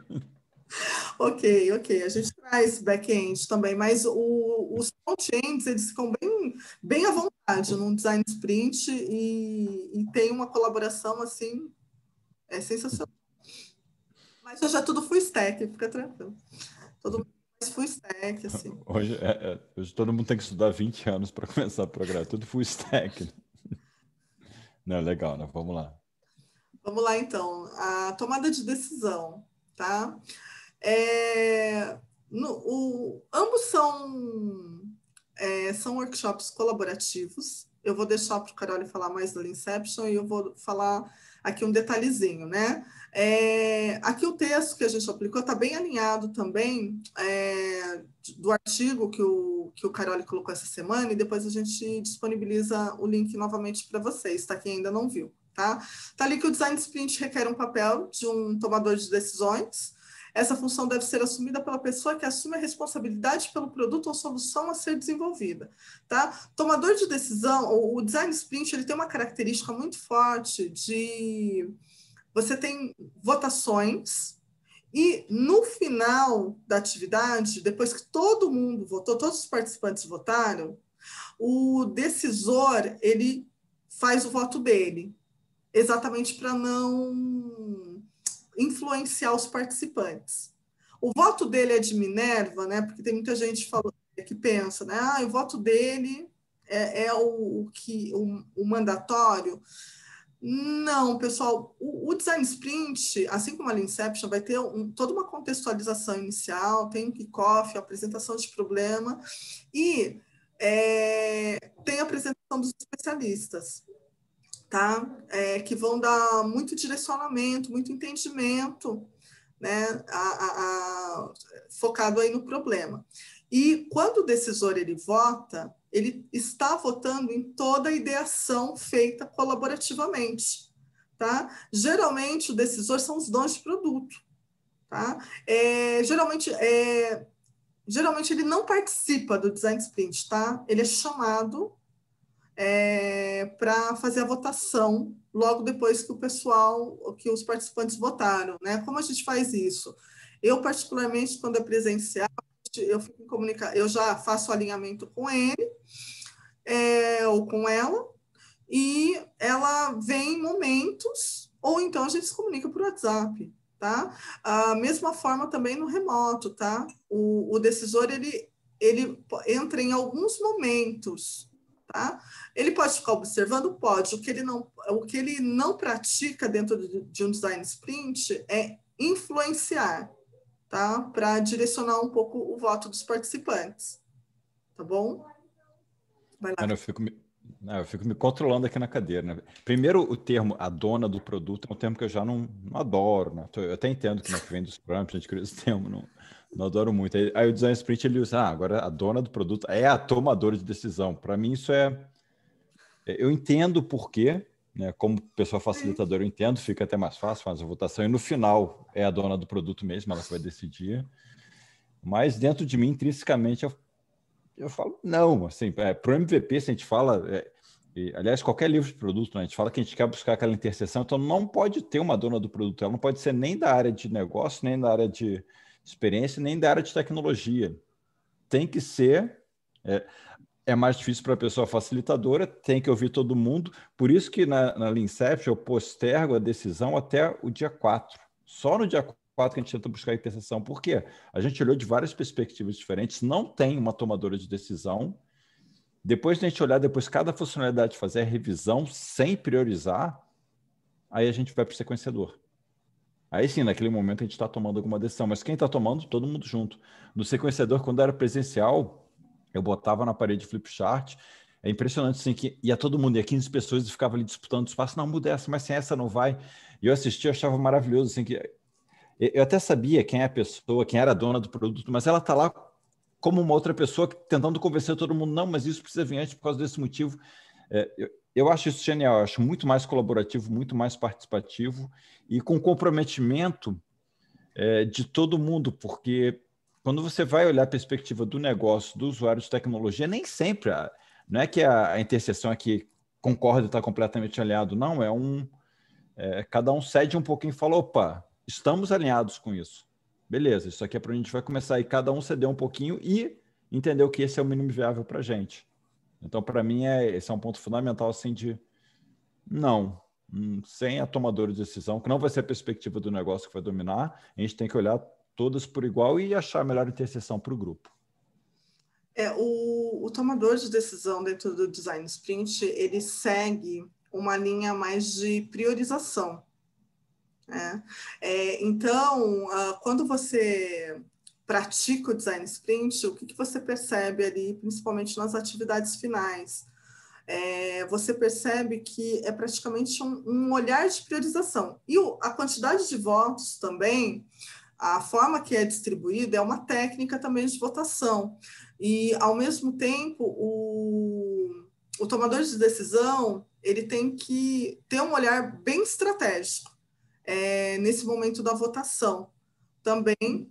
Ok, ok. A gente traz back-end também, mas os front-ends, eles ficam bem à vontade no design sprint e tem uma colaboração, assim, sensacional. Mas hoje é tudo full stack, fica tranquilo. Todo mundo faz full stack, assim. Hoje todo mundo tem que estudar 20 anos para começar a programar. Tudo full stack. Não, legal, né? Vamos lá. Vamos lá, então. A tomada de decisão, tá? Ambos são workshops colaborativos. Eu vou deixar para o Carol falar mais do Inception e eu vou falar aqui um detalhezinho, né? Aqui o texto que a gente aplicou está bem alinhado também do artigo que o Carol colocou essa semana e depois a gente disponibiliza o link novamente para vocês, tá? Quem ainda não viu, tá? Tá ali que o Design Sprint requer um papel de um tomador de decisões. Essa função deve ser assumida pela pessoa que assume a responsabilidade pelo produto ou solução a ser desenvolvida, tá? Tomador de decisão, o Design Sprint, ele tem uma característica muito forte de você tem votações e no final da atividade, depois que todo mundo votou, todos os participantes votaram, o decisor, ele faz o voto dele, exatamente para não influenciar os participantes. O voto dele é de Minerva, né? Porque tem muita gente que pensa, né? O voto dele é o mandatório. Não, pessoal, o Design Sprint, assim como a Lean Inception, vai ter toda uma contextualização inicial, tem um kickoff, apresentação de problema, e tem a apresentação dos especialistas, tá? Que vão dar muito direcionamento, muito entendimento, né? Focado aí no problema. E quando o decisor ele vota, ele está votando em toda a ideação feita colaborativamente, tá? Geralmente o decisor são os donos de produto, tá? Geralmente ele não participa do design sprint, tá? Ele é chamado para fazer a votação logo depois que os participantes votaram, né? Como a gente faz isso? Eu, particularmente, quando é presencial, eu já faço alinhamento com ele ou com ela, e ela vem em momentos, ou então a gente se comunica por WhatsApp, tá? A mesma forma também no remoto, tá? O decisor, ele entra em alguns momentos, tá? Ele pode ficar observando? Pode. O que ele não pratica dentro de um design sprint é influenciar, tá? Para direcionar um pouco o voto dos participantes, tá bom? Vai lá. Ana, Não, eu fico me controlando aqui na cadeira, né? Primeiro, o termo a dona do produto é um termo que eu já não adoro, né? Eu até entendo que, né, que vem dos Scrum, a gente cria esse termo, não adoro muito. Aí o Design Sprint, ele usa, agora a dona do produto é a tomadora de decisão. Para mim, isso eu entendo o porquê, né? Como pessoa facilitadora, eu entendo, fica até mais fácil, faz a votação, e no final é a dona do produto mesmo, ela que vai decidir. Mas dentro de mim, intrinsecamente, eu falo, não, assim, para o MVP, se a gente fala, aliás, qualquer livro de produto, né, a gente fala que a gente quer buscar aquela interseção, então não pode ter uma dona do produto, ela não pode ser nem da área de negócio, nem da área de experiência, nem da área de tecnologia. Tem que ser, é mais difícil para a pessoa facilitadora, tem que ouvir todo mundo, por isso que na Leancept eu postergo a decisão até o dia 4. Só no dia 4 que a gente tenta buscar a interseção. Por quê? A gente olhou de várias perspectivas diferentes, não tem uma tomadora de decisão. Depois de a gente olhar depois cada funcionalidade, fazer a revisão sem priorizar, aí a gente vai para o sequenciador. Aí sim, naquele momento a gente está tomando alguma decisão, mas quem está tomando? Todo mundo junto. No sequenciador, quando era presencial, eu botava na parede flipchart, é impressionante assim, que ia todo mundo, ia 15 pessoas e ficava ali disputando espaço, não, muda essa, mas sem essa não vai. E eu assisti, eu achava maravilhoso, assim, que eu até sabia quem é a pessoa, quem era a dona do produto, mas ela está lá como uma outra pessoa tentando convencer todo mundo, não, mas isso precisa vir antes por causa desse motivo. Eu acho isso genial, eu acho muito mais colaborativo, muito mais participativo e com comprometimento de todo mundo, porque quando você vai olhar a perspectiva do negócio, do usuário de tecnologia, nem sempre, não é que a interseção aqui concorda e está completamente alinhado, não, cada um cede um pouquinho e fala, opa, estamos alinhados com isso. Beleza, isso aqui é para a gente vai começar e cada um ceder um pouquinho e entender o que esse é o mínimo viável para a gente. Então, para mim, esse é um ponto fundamental assim de não, sem a tomadora de decisão, que não vai ser a perspectiva do negócio que vai dominar, a gente tem que olhar todas por igual e achar a melhor interseção para o grupo. O tomador de decisão dentro do Design Sprint, ele segue uma linha mais de priorização. Né? Então, quando você pratica o Design Sprint, o que você percebe ali, principalmente nas atividades finais? Você percebe que é praticamente um olhar de priorização. E a quantidade de votos também, a forma que é distribuída é uma técnica também de votação. E, ao mesmo tempo, o tomador de decisão ele tem que ter um olhar bem estratégico nesse momento da votação. Também,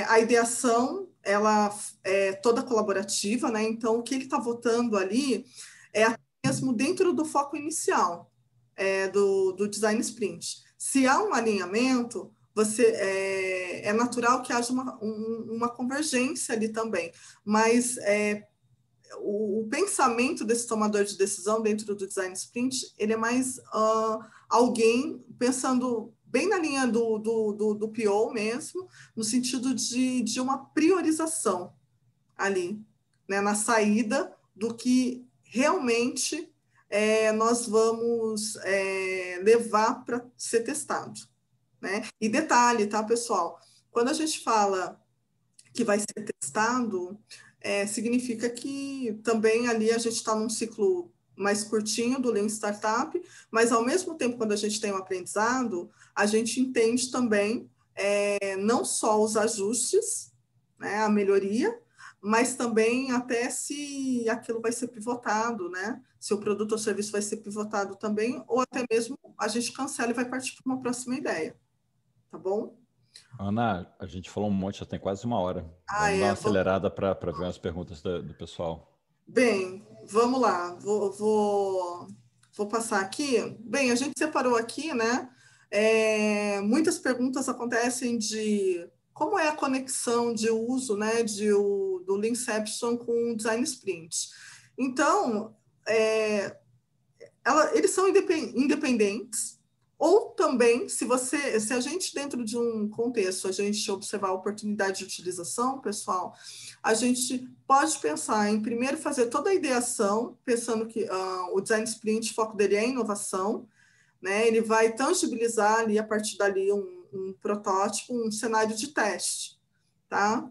a ideação ela é toda colaborativa, né? Então, o que ele está votando ali é até mesmo dentro do foco inicial do Design Sprint. Se há um alinhamento, é natural que haja uma convergência ali também, mas o pensamento desse tomador de decisão dentro do Design Sprint, ele é mais alguém pensando bem na linha do PO mesmo, no sentido de uma priorização ali, né, na saída do que realmente nós vamos levar para ser testado. Né? E detalhe, tá, pessoal? Quando a gente fala que vai ser testado, significa que também ali a gente está num ciclo mais curtinho do Lean Startup, mas ao mesmo tempo, quando a gente tem um aprendizado, a gente entende também não só os ajustes, né, a melhoria, mas também até se aquilo vai ser pivotado, né? Se o produto ou serviço vai ser pivotado também, ou até mesmo a gente cancela e vai partir para uma próxima ideia. Tá bom? Ana, a gente falou um monte, já tem quase uma hora. Vamos dar uma acelerada para ver as perguntas do pessoal. Bem, vamos lá. Vou passar aqui. Bem, a gente separou aqui, né? Muitas perguntas acontecem de como é a conexão de uso, né, do Leanception com o Design Sprint. Então, eles são independentes, ou também, se a gente, dentro de um contexto, a gente observar a oportunidade de utilização, pessoal, a gente pode pensar em, primeiro, fazer toda a ideação, pensando que o Design Sprint, o foco dele é a inovação, né? Ele vai tangibilizar ali, a partir dali, um protótipo, um cenário de teste, tá?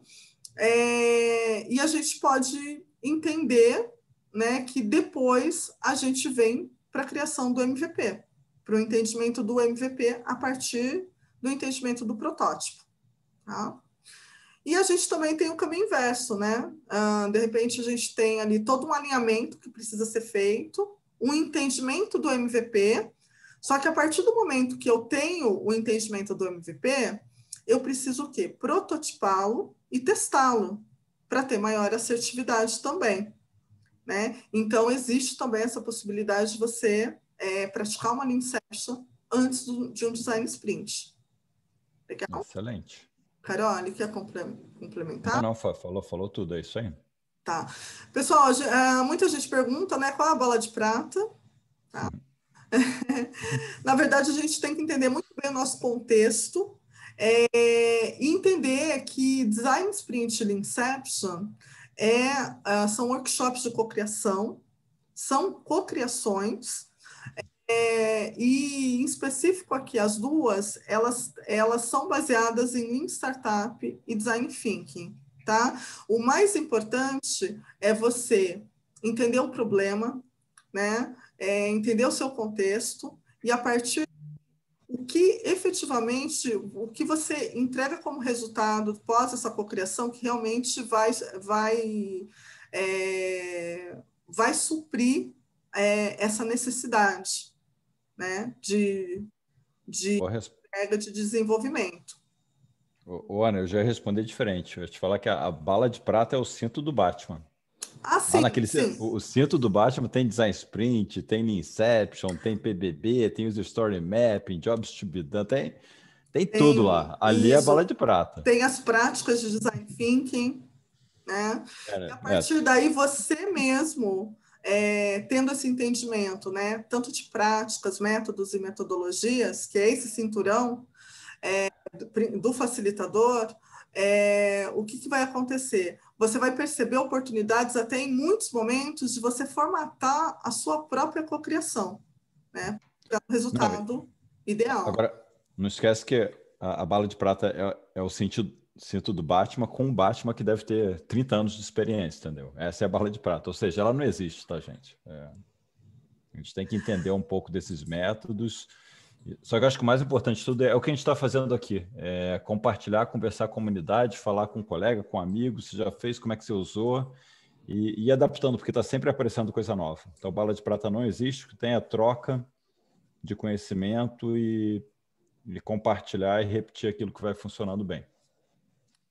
E a gente pode entender né, que depois a gente vem para a criação do MVP, para o entendimento do MVP a partir do entendimento do protótipo. Tá? E a gente também tem o caminho inverso, né? De repente a gente tem ali todo um alinhamento que precisa ser feito, um entendimento do MVP, só que a partir do momento que eu tenho o entendimento do MVP, eu preciso o quê? Prototipá-lo e testá-lo, para ter maior assertividade também. Né? Então, existe também essa possibilidade de você praticar uma Lean Inception antes de um design sprint. Legal? Excelente. Carol, quer complementar? Não, falou tudo, é isso aí. Tá. Pessoal, muita gente pergunta, né, qual é a bola de prata? Tá? Na verdade, a gente tem que entender muito bem o nosso contexto e entender que Design Sprint e Lean Inception são workshops de cocriação, são cocriações, e em específico aqui, as duas, elas são baseadas em Lean Startup e Design Thinking, tá? O mais importante é você entender o problema, né? Entender o seu contexto e a partir o que efetivamente, o que você entrega como resultado pós essa cocriação que realmente vai suprir essa necessidade, né, de entrega de desenvolvimento. Ana, eu já ia responder diferente. Eu ia te falar que a bala de prata é o cinto do Batman. Sim, sim. O cinto do Batman tem Design Sprint, tem Lean Inception, tem PBB, tem User Story Mapping, Jobs to be done, tem tudo lá. Ali é a bala de prata. Tem as práticas de Design Thinking, né? E a partir daí você mesmo, tendo esse entendimento, né, tanto de práticas, métodos e metodologias, que é esse cinturão do facilitador, o que vai acontecer? Você vai perceber oportunidades até em muitos momentos de você formatar a sua própria cocriação, né? Para o resultado ideal. Agora, não esquece que a bala de prata é o cinto do Batman com um Batman que deve ter 30 anos de experiência, entendeu? Essa é a bala de prata, ou seja, ela não existe, tá, gente? A gente tem que entender um pouco desses métodos. Só que eu acho que o mais importante de tudo é o que a gente está fazendo aqui. Compartilhar, conversar com a comunidade, falar com um colega, com um amigo, se já fez, como é que você usou, e ir adaptando, porque está sempre aparecendo coisa nova. Então, bala de prata não existe, tem a troca de conhecimento e compartilhar e repetir aquilo que vai funcionando bem.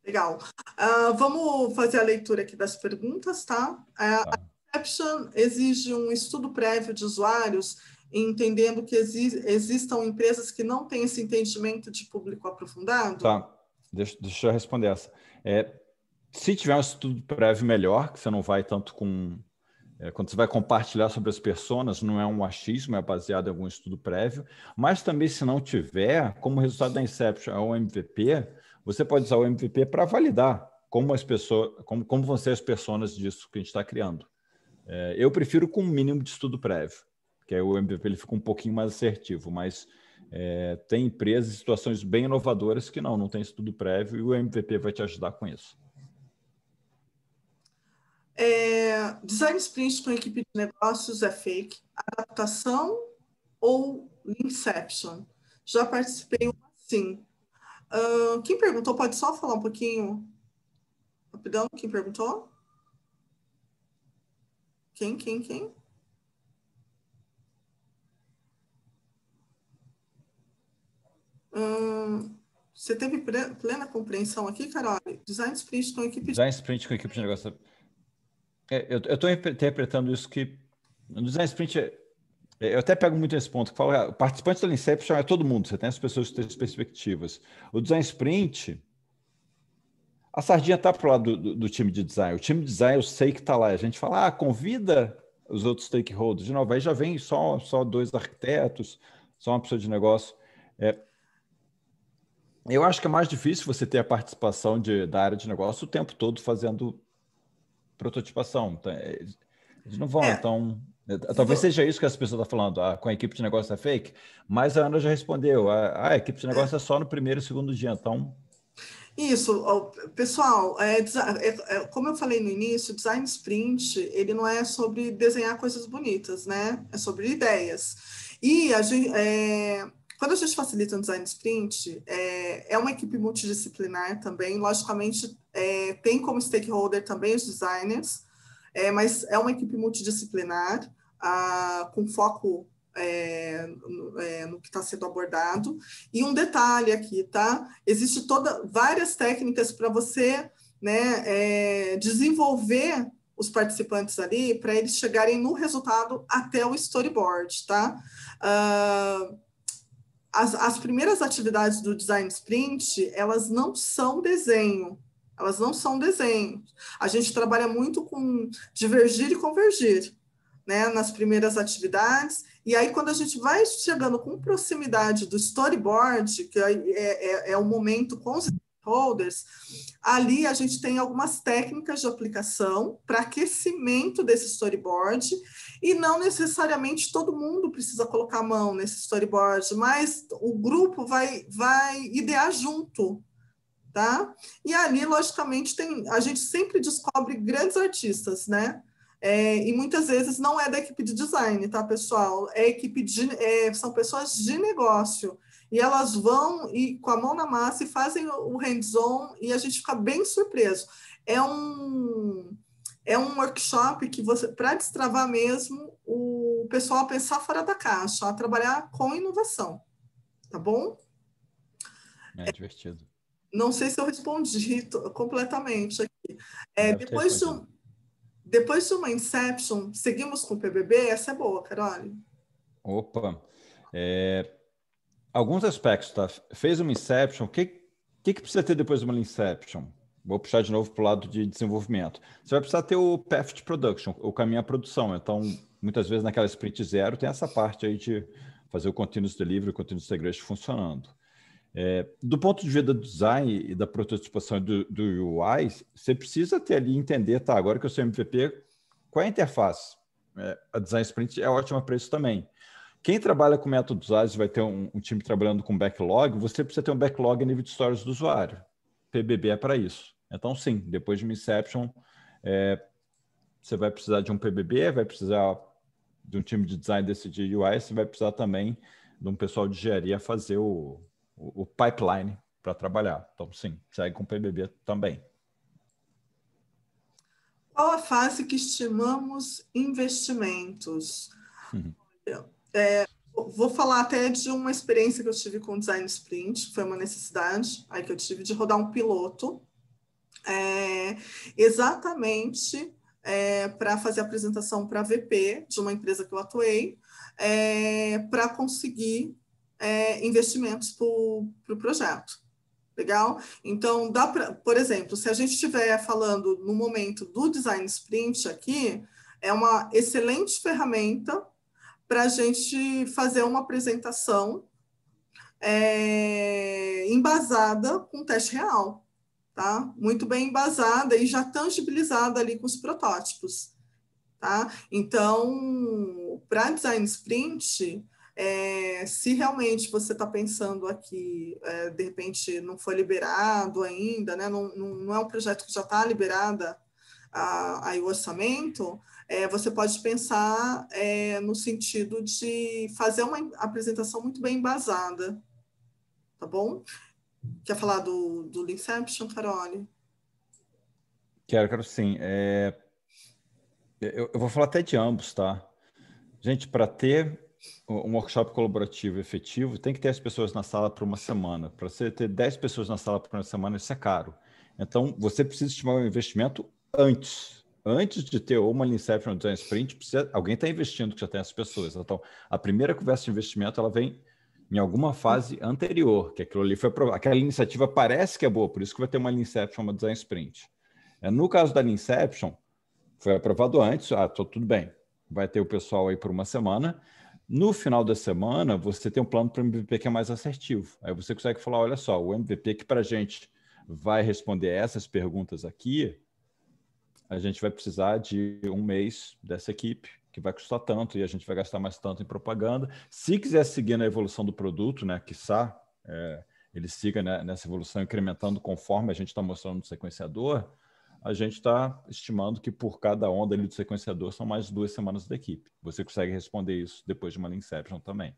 Legal. Vamos fazer a leitura aqui das perguntas, tá? A Inception exige um estudo prévio de usuários, entendendo que existam empresas que não têm esse entendimento de público aprofundado? Tá, deixa eu responder essa. Se tiver um estudo prévio melhor, que você não vai tanto com... quando você vai compartilhar sobre as personas, não é um achismo, é baseado em algum estudo prévio, mas também se não tiver, como resultado da Inception é um MVP, você pode usar o MVP para validar como vão ser as personas disso que a gente está criando. Eu prefiro com um mínimo de estudo prévio, que aí o MVP ele fica um pouquinho mais assertivo, mas tem empresas e situações bem inovadoras que não tem estudo prévio e o MVP vai te ajudar com isso. Design Sprint com equipe de negócios é fake? Adaptação ou Inception? Já participei sim. Quem perguntou, pode só falar um pouquinho? Rapidão, quem perguntou? Quem? Você teve plena compreensão aqui, Carol? Design Sprint com equipe de negócio. Eu estou interpretando isso que no Design Sprint, eu até pego muito esse ponto, que fala, o participante da Inception é todo mundo, você tem as pessoas que têm as perspectivas. O Design Sprint, a sardinha está para o lado do time de design. O time de design eu sei que está lá. A gente fala, convida os outros stakeholders. De novo, aí já vem só 2 arquitetos, só uma pessoa de negócio. Eu acho que é mais difícil você ter a participação da área de negócio o tempo todo fazendo prototipação. Eles não vão, então... Talvez seja isso que as pessoas estão falando, com a equipe de negócio é fake, mas a Ana já respondeu, a equipe de negócio é só no primeiro e segundo dia, então... Isso, pessoal, como eu falei no início, design sprint, ele não é sobre desenhar coisas bonitas, né? É sobre ideias. E quando a gente facilita um design sprint, é uma equipe multidisciplinar também, logicamente, tem como stakeholder também os designers, mas é uma equipe multidisciplinar, com foco no que está sendo abordado. E um detalhe aqui, tá? Existe várias técnicas para você, né, desenvolver os participantes ali para eles chegarem no resultado até o storyboard, tá? As primeiras atividades do design sprint, elas não são desenho. Elas não são desenho. A gente trabalha muito com divergir e convergir, né, nas primeiras atividades, e aí quando a gente vai chegando com proximidade do storyboard, que é o momento com os stakeholders, ali a gente tem algumas técnicas de aplicação para aquecimento desse storyboard, e não necessariamente todo mundo precisa colocar a mão nesse storyboard, mas o grupo vai idear junto, tá? E ali, logicamente, a gente sempre descobre grandes artistas, né? E muitas vezes não é da equipe de design, tá, pessoal? São pessoas de negócio. E elas vão com a mão na massa e fazem o hands-on e a gente fica bem surpreso. É um workshop que para destravar mesmo o pessoal a pensar fora da caixa, a trabalhar com inovação, tá bom? É divertido. Não sei se eu respondi completamente aqui. Deve ter respondido. Depois de uma Inception, seguimos com o PBB? Essa é boa, Carole. Opa! Alguns aspectos, tá? Fez uma Inception, o que precisa ter depois de uma Inception? Vou puxar de novo para o lado de desenvolvimento. Você vai precisar ter o path de production, o caminho à produção. Então, muitas vezes naquela sprint zero tem essa parte aí de fazer o continuous delivery, o continuous integration funcionando. Do ponto de vista do design e da prototipação do UI, você precisa ter ali entender, tá, agora que eu sou MVP, qual é a interface? A Design Sprint é ótima para isso também. Quem trabalha com métodos ágeis vai ter um time trabalhando com backlog, você precisa ter um backlog a nível de stories do usuário. PBB é para isso. Então, sim, depois de uma Inception, você vai precisar de um PBB, vai precisar de um time de design decidir UI, você vai precisar também de um pessoal de engenharia fazer o pipeline para trabalhar. Então, sim, segue com o PBB também. Qual a fase que estimamos investimentos? Uhum. Vou falar até de uma experiência que eu tive com o Design Sprint, que foi uma necessidade aí que eu tive de rodar um piloto, exatamente para fazer a apresentação para a VP de uma empresa que eu atuei, para conseguir investimentos para o projeto. Legal? Então, por exemplo, se a gente estiver falando no momento do Design Sprint aqui, é uma excelente ferramenta para a gente fazer uma apresentação embasada com teste real, tá? Muito bem embasada e já tangibilizada ali com os protótipos, tá? Então, para Design Sprint, se realmente você está pensando aqui, de repente não foi liberado ainda, né? Não é um projeto que já está liberada aí o orçamento, você pode pensar no sentido de fazer uma apresentação muito bem embasada, tá bom? Quer falar do Leanception, Carole? Quero sim. Eu vou falar até de ambos, tá? Gente, para ter um workshop colaborativo efetivo, tem que ter as pessoas na sala por uma semana. Para você ter 10 pessoas na sala por uma semana, isso é caro. Então, você precisa estimar o investimento antes. Antes de ter uma Inception ou Design Sprint, alguém está investindo que já tem as pessoas. Então, a primeira conversa de investimento, ela vem em alguma fase anterior, que aquilo ali foi aprovado. Aquela iniciativa parece que é boa, por isso que vai ter uma Inception ou uma Design Sprint. No caso da Inception, foi aprovado antes, tudo bem. Vai ter o pessoal aí por uma semana. No final da semana, você tem um plano para o MVP que é mais assertivo. Aí você consegue falar, olha só, o MVP que para a gente vai responder essas perguntas aqui, a gente vai precisar de um mês dessa equipe, que vai custar tanto, e a gente vai gastar mais tanto em propaganda. Se quiser seguir na evolução do produto, né, quiçá, ele siga, né, nessa evolução incrementando conforme a gente está mostrando no sequenciador, a gente está estimando que por cada onda ali do sequenciador são mais 2 semanas da equipe. Você consegue responder isso depois de uma Leanception também.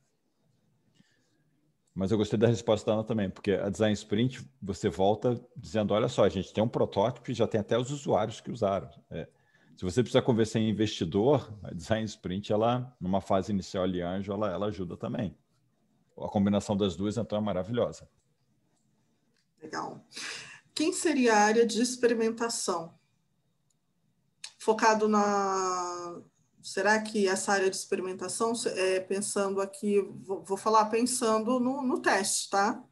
Mas eu gostei da resposta da Ana também, porque a Design Sprint, você volta dizendo, olha só, a gente tem um protótipo e já tem até os usuários que usaram. Se você precisa convencer em investidor, a Design Sprint, ela, numa fase inicial ali, anjo, ela ajuda também. A combinação das duas, então, é maravilhosa. Legal. Quem seria a área de experimentação? Focado na... Será que essa área de experimentação, pensando aqui, vou falar pensando no teste, tá?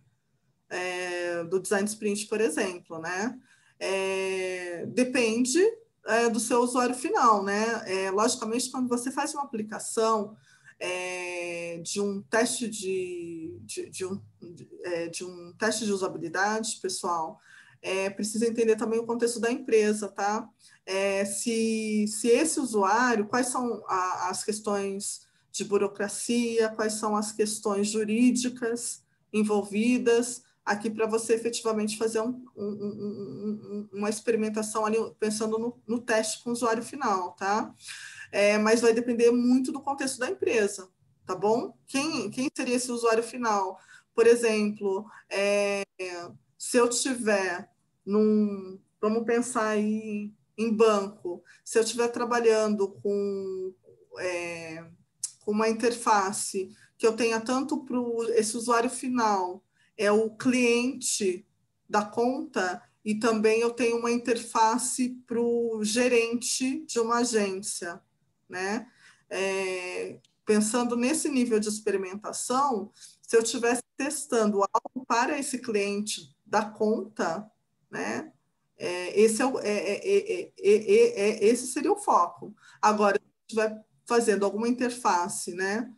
Do Design Sprint, por exemplo, né? Depende do seu usuário final, né? Logicamente, quando você faz uma aplicação de um teste de um teste de usabilidade, pessoal, precisa entender também o contexto da empresa, tá? Se esse usuário, quais são as questões de burocracia, quais são as questões jurídicas envolvidas, aqui para você efetivamente fazer uma experimentação ali, pensando no teste com o usuário final, tá? Mas vai depender muito do contexto da empresa, tá bom? Quem seria esse usuário final? Por exemplo, se eu tiver vamos pensar aí em banco, se eu estiver trabalhando com uma interface que eu tenha tanto para esse usuário final, o cliente da conta, e também eu tenho uma interface para o gerente de uma agência, né? Pensando nesse nível de experimentação, se eu estivesse testando algo para esse cliente da conta, né? Esse seria o foco. Agora, se eu estiver fazendo alguma interface, né,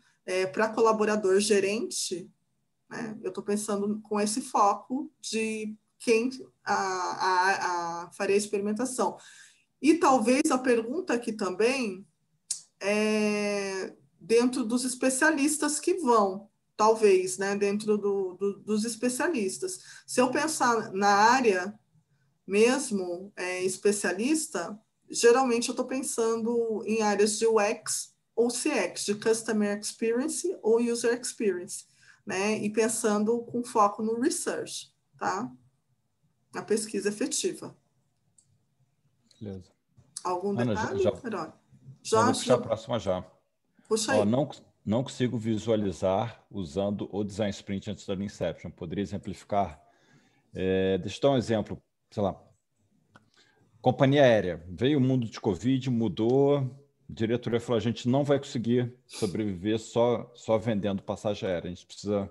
para colaborador gerente, né, eu estou pensando com esse foco de quem faria a experimentação. E talvez a pergunta aqui também dentro dos especialistas que vão, talvez, né, dentro dos especialistas. Se eu pensar na área mesmo especialista, geralmente eu estou pensando em áreas de UX ou CX, de Customer Experience ou User Experience, né? E pensando com foco no research, tá? Na pesquisa efetiva. Beleza. Algum Ana, detalhe, Carol? Já, vou puxar a próxima já. Puxa aí. Não consigo visualizar usando o Design Sprint antes da Inception. Poderia exemplificar? Deixa eu dar um exemplo. Sei lá, companhia aérea. Veio o mundo de Covid, mudou. A diretoria falou, a gente não vai conseguir sobreviver só vendendo passagem aérea. A gente precisa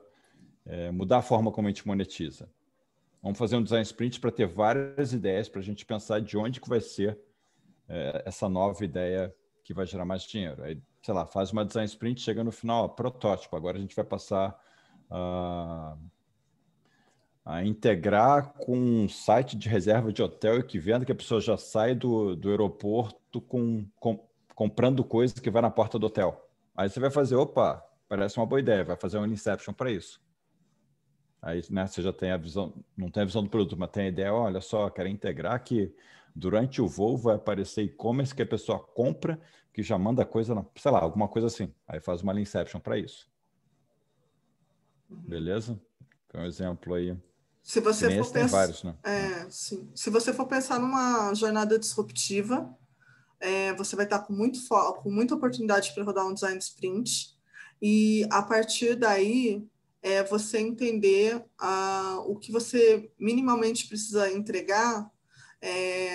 mudar a forma como a gente monetiza. Vamos fazer um Design Sprint para ter várias ideias, para a gente pensar de onde que vai ser essa nova ideia que vai gerar mais dinheiro. Aí, sei lá, faz uma Design Sprint, chega no final, protótipo. Agora a gente vai passar a integrar com um site de reserva de hotel e que venda que a pessoa já sai do aeroporto comprando coisa que vai na porta do hotel. Aí você vai fazer, opa, parece uma boa ideia, vai fazer um Inception para isso. Aí, né, você já tem a visão, não tem a visão do produto, mas tem a ideia, olha só, quero integrar que durante o voo vai aparecer e-commerce que a pessoa compra, que já manda coisa, sei lá, alguma coisa assim. Aí faz uma Inception para isso. Beleza? Foi um exemplo aí. Se você for tem pensar, vários, né? sim. Se você for pensar numa jornada disruptiva, você vai estar com muita oportunidade para rodar um design sprint, e a partir daí você entender o que você minimamente precisa entregar.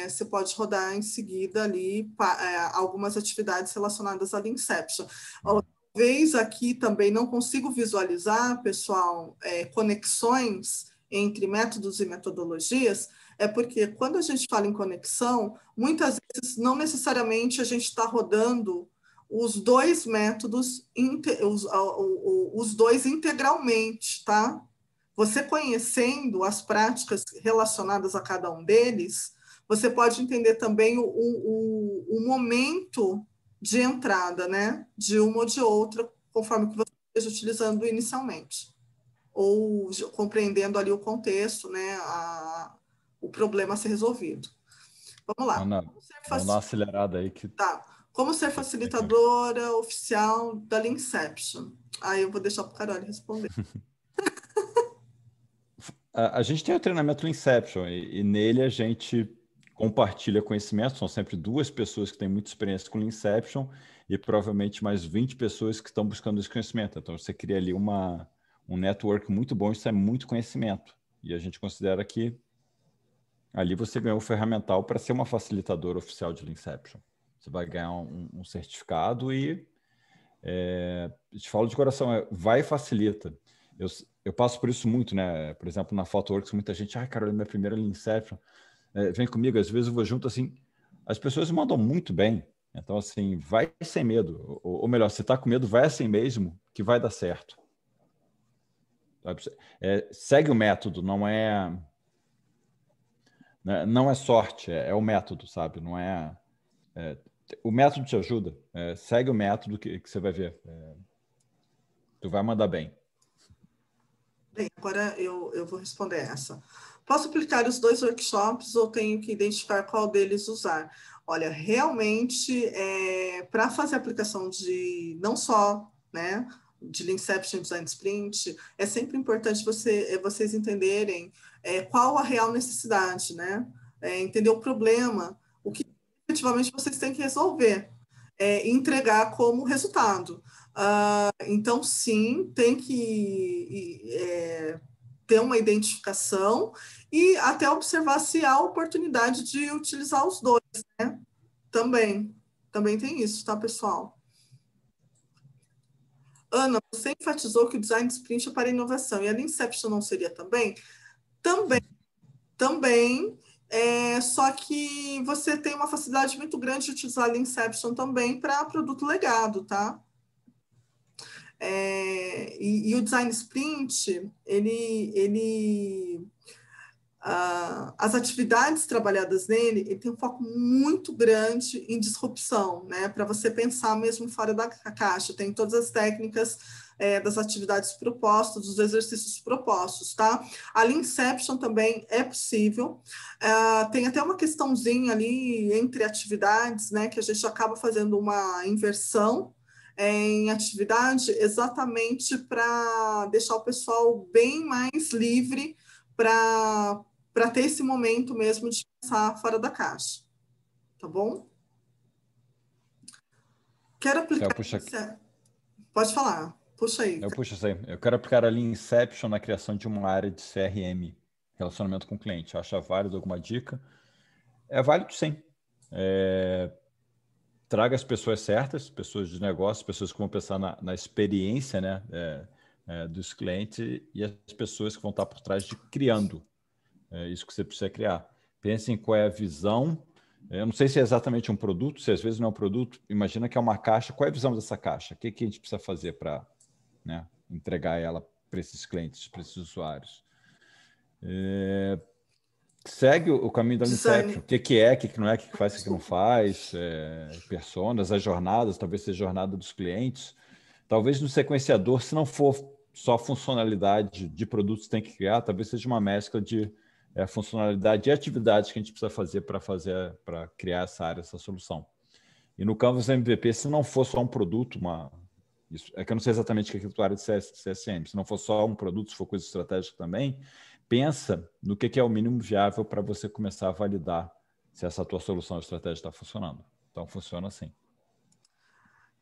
Você pode rodar em seguida ali algumas atividades relacionadas à Inception. Talvez aqui também não consigo visualizar, pessoal, conexões entre métodos e metodologias, porque quando a gente fala em conexão, muitas vezes não necessariamente a gente está rodando os dois métodos, os dois integralmente, tá? Você conhecendo as práticas relacionadas a cada um deles, você pode entender também o momento de entrada, né? De uma ou de outra, conforme que você esteja utilizando inicialmente. ou compreendendo ali o contexto, né, o problema a ser resolvido. Vamos lá. Ana, vamos dar uma acelerada aí. Tá. Como ser facilitadora oficial da Leanception? Aí eu vou deixar para o Carol responder. A gente tem o treinamento Inception e nele a gente compartilha conhecimento. São sempre 2 pessoas que têm muita experiência com Inception e provavelmente mais 20 pessoas que estão buscando esse conhecimento. Então você cria ali um network muito bom, isso é muito conhecimento. E a gente considera que ali você ganhou o ferramental para ser uma facilitadora oficial de Inception. Você vai ganhar um certificado e te falo de coração, vai e facilita. Eu passo por isso muito, né? Por exemplo, na Photoworks, muita gente, Carol, é minha primeira Inception. Vem comigo, às vezes eu vou junto, assim, as pessoas mandam muito bem. Então, assim, vai sem medo. Ou melhor, se está com medo, vai assim mesmo, que vai dar certo. Segue o método, não é sorte, é o método, sabe? Não é... o método te ajuda. Segue o método que você vai ver. Tu vai mandar bem. Bem, agora eu vou responder essa. Posso aplicar os 2 workshops ou tenho que identificar qual deles usar? Olha, realmente, para fazer a aplicação de não só, né, de Leanception Design Sprint, é sempre importante vocês entenderem qual a real necessidade, né? Entender o problema, o que efetivamente vocês têm que resolver, e entregar como resultado. Então, sim, tem que ter uma identificação e até observar se há oportunidade de utilizar os 2, né? Também tem isso, tá, pessoal? Ana, você enfatizou que o design sprint é para inovação, e a Inception não seria também? Também, só que você tem uma facilidade muito grande de utilizar a Inception também para produto legado, tá? E o design sprint, as atividades trabalhadas nele, ele tem um foco muito grande em disrupção, né? Para você pensar mesmo fora da caixa. Tem todas as técnicas das atividades propostas, dos exercícios propostos, tá? A Leanception também é possível. Tem até uma questãozinha ali entre atividades, né? Que a gente acaba fazendo uma inversão em atividade, exatamente para deixar o pessoal bem mais livre para ter esse momento mesmo de pensar fora da caixa. Tá bom? Quero aplicar... Pode falar. Puxa aí. Eu quero aplicar ali Inception na criação de uma área de CRM, relacionamento com o cliente. Acha válido alguma dica? É válido, sim. Traga as pessoas certas, pessoas de negócio, pessoas que vão pensar na experiência, né, dos clientes e as pessoas que vão estar por trás de criando isso que você precisa criar. Pense em qual é a visão. Eu não sei se é exatamente um produto, se às vezes não é um produto. Imagina que é uma caixa. Qual é a visão dessa caixa? O que a gente precisa fazer para, né, entregar ela para esses clientes, para esses usuários? Segue o caminho da Inception. O que não é, o que faz, o que não faz, personas, as jornadas, talvez seja a jornada dos clientes. Talvez no sequenciador, se não for só funcionalidade de produtos que tem que criar, talvez seja uma mescla de funcionalidade e atividades que a gente precisa fazer para criar essa área, essa solução. E no Canvas MVP, se não for só um produto, isso, é que eu não sei exatamente o que é a tua área de CSM, se não for só um produto, se for coisa estratégica também, pensa no que é o mínimo viável para você começar a validar se essa tua solução estratégica está funcionando. Então, funciona assim.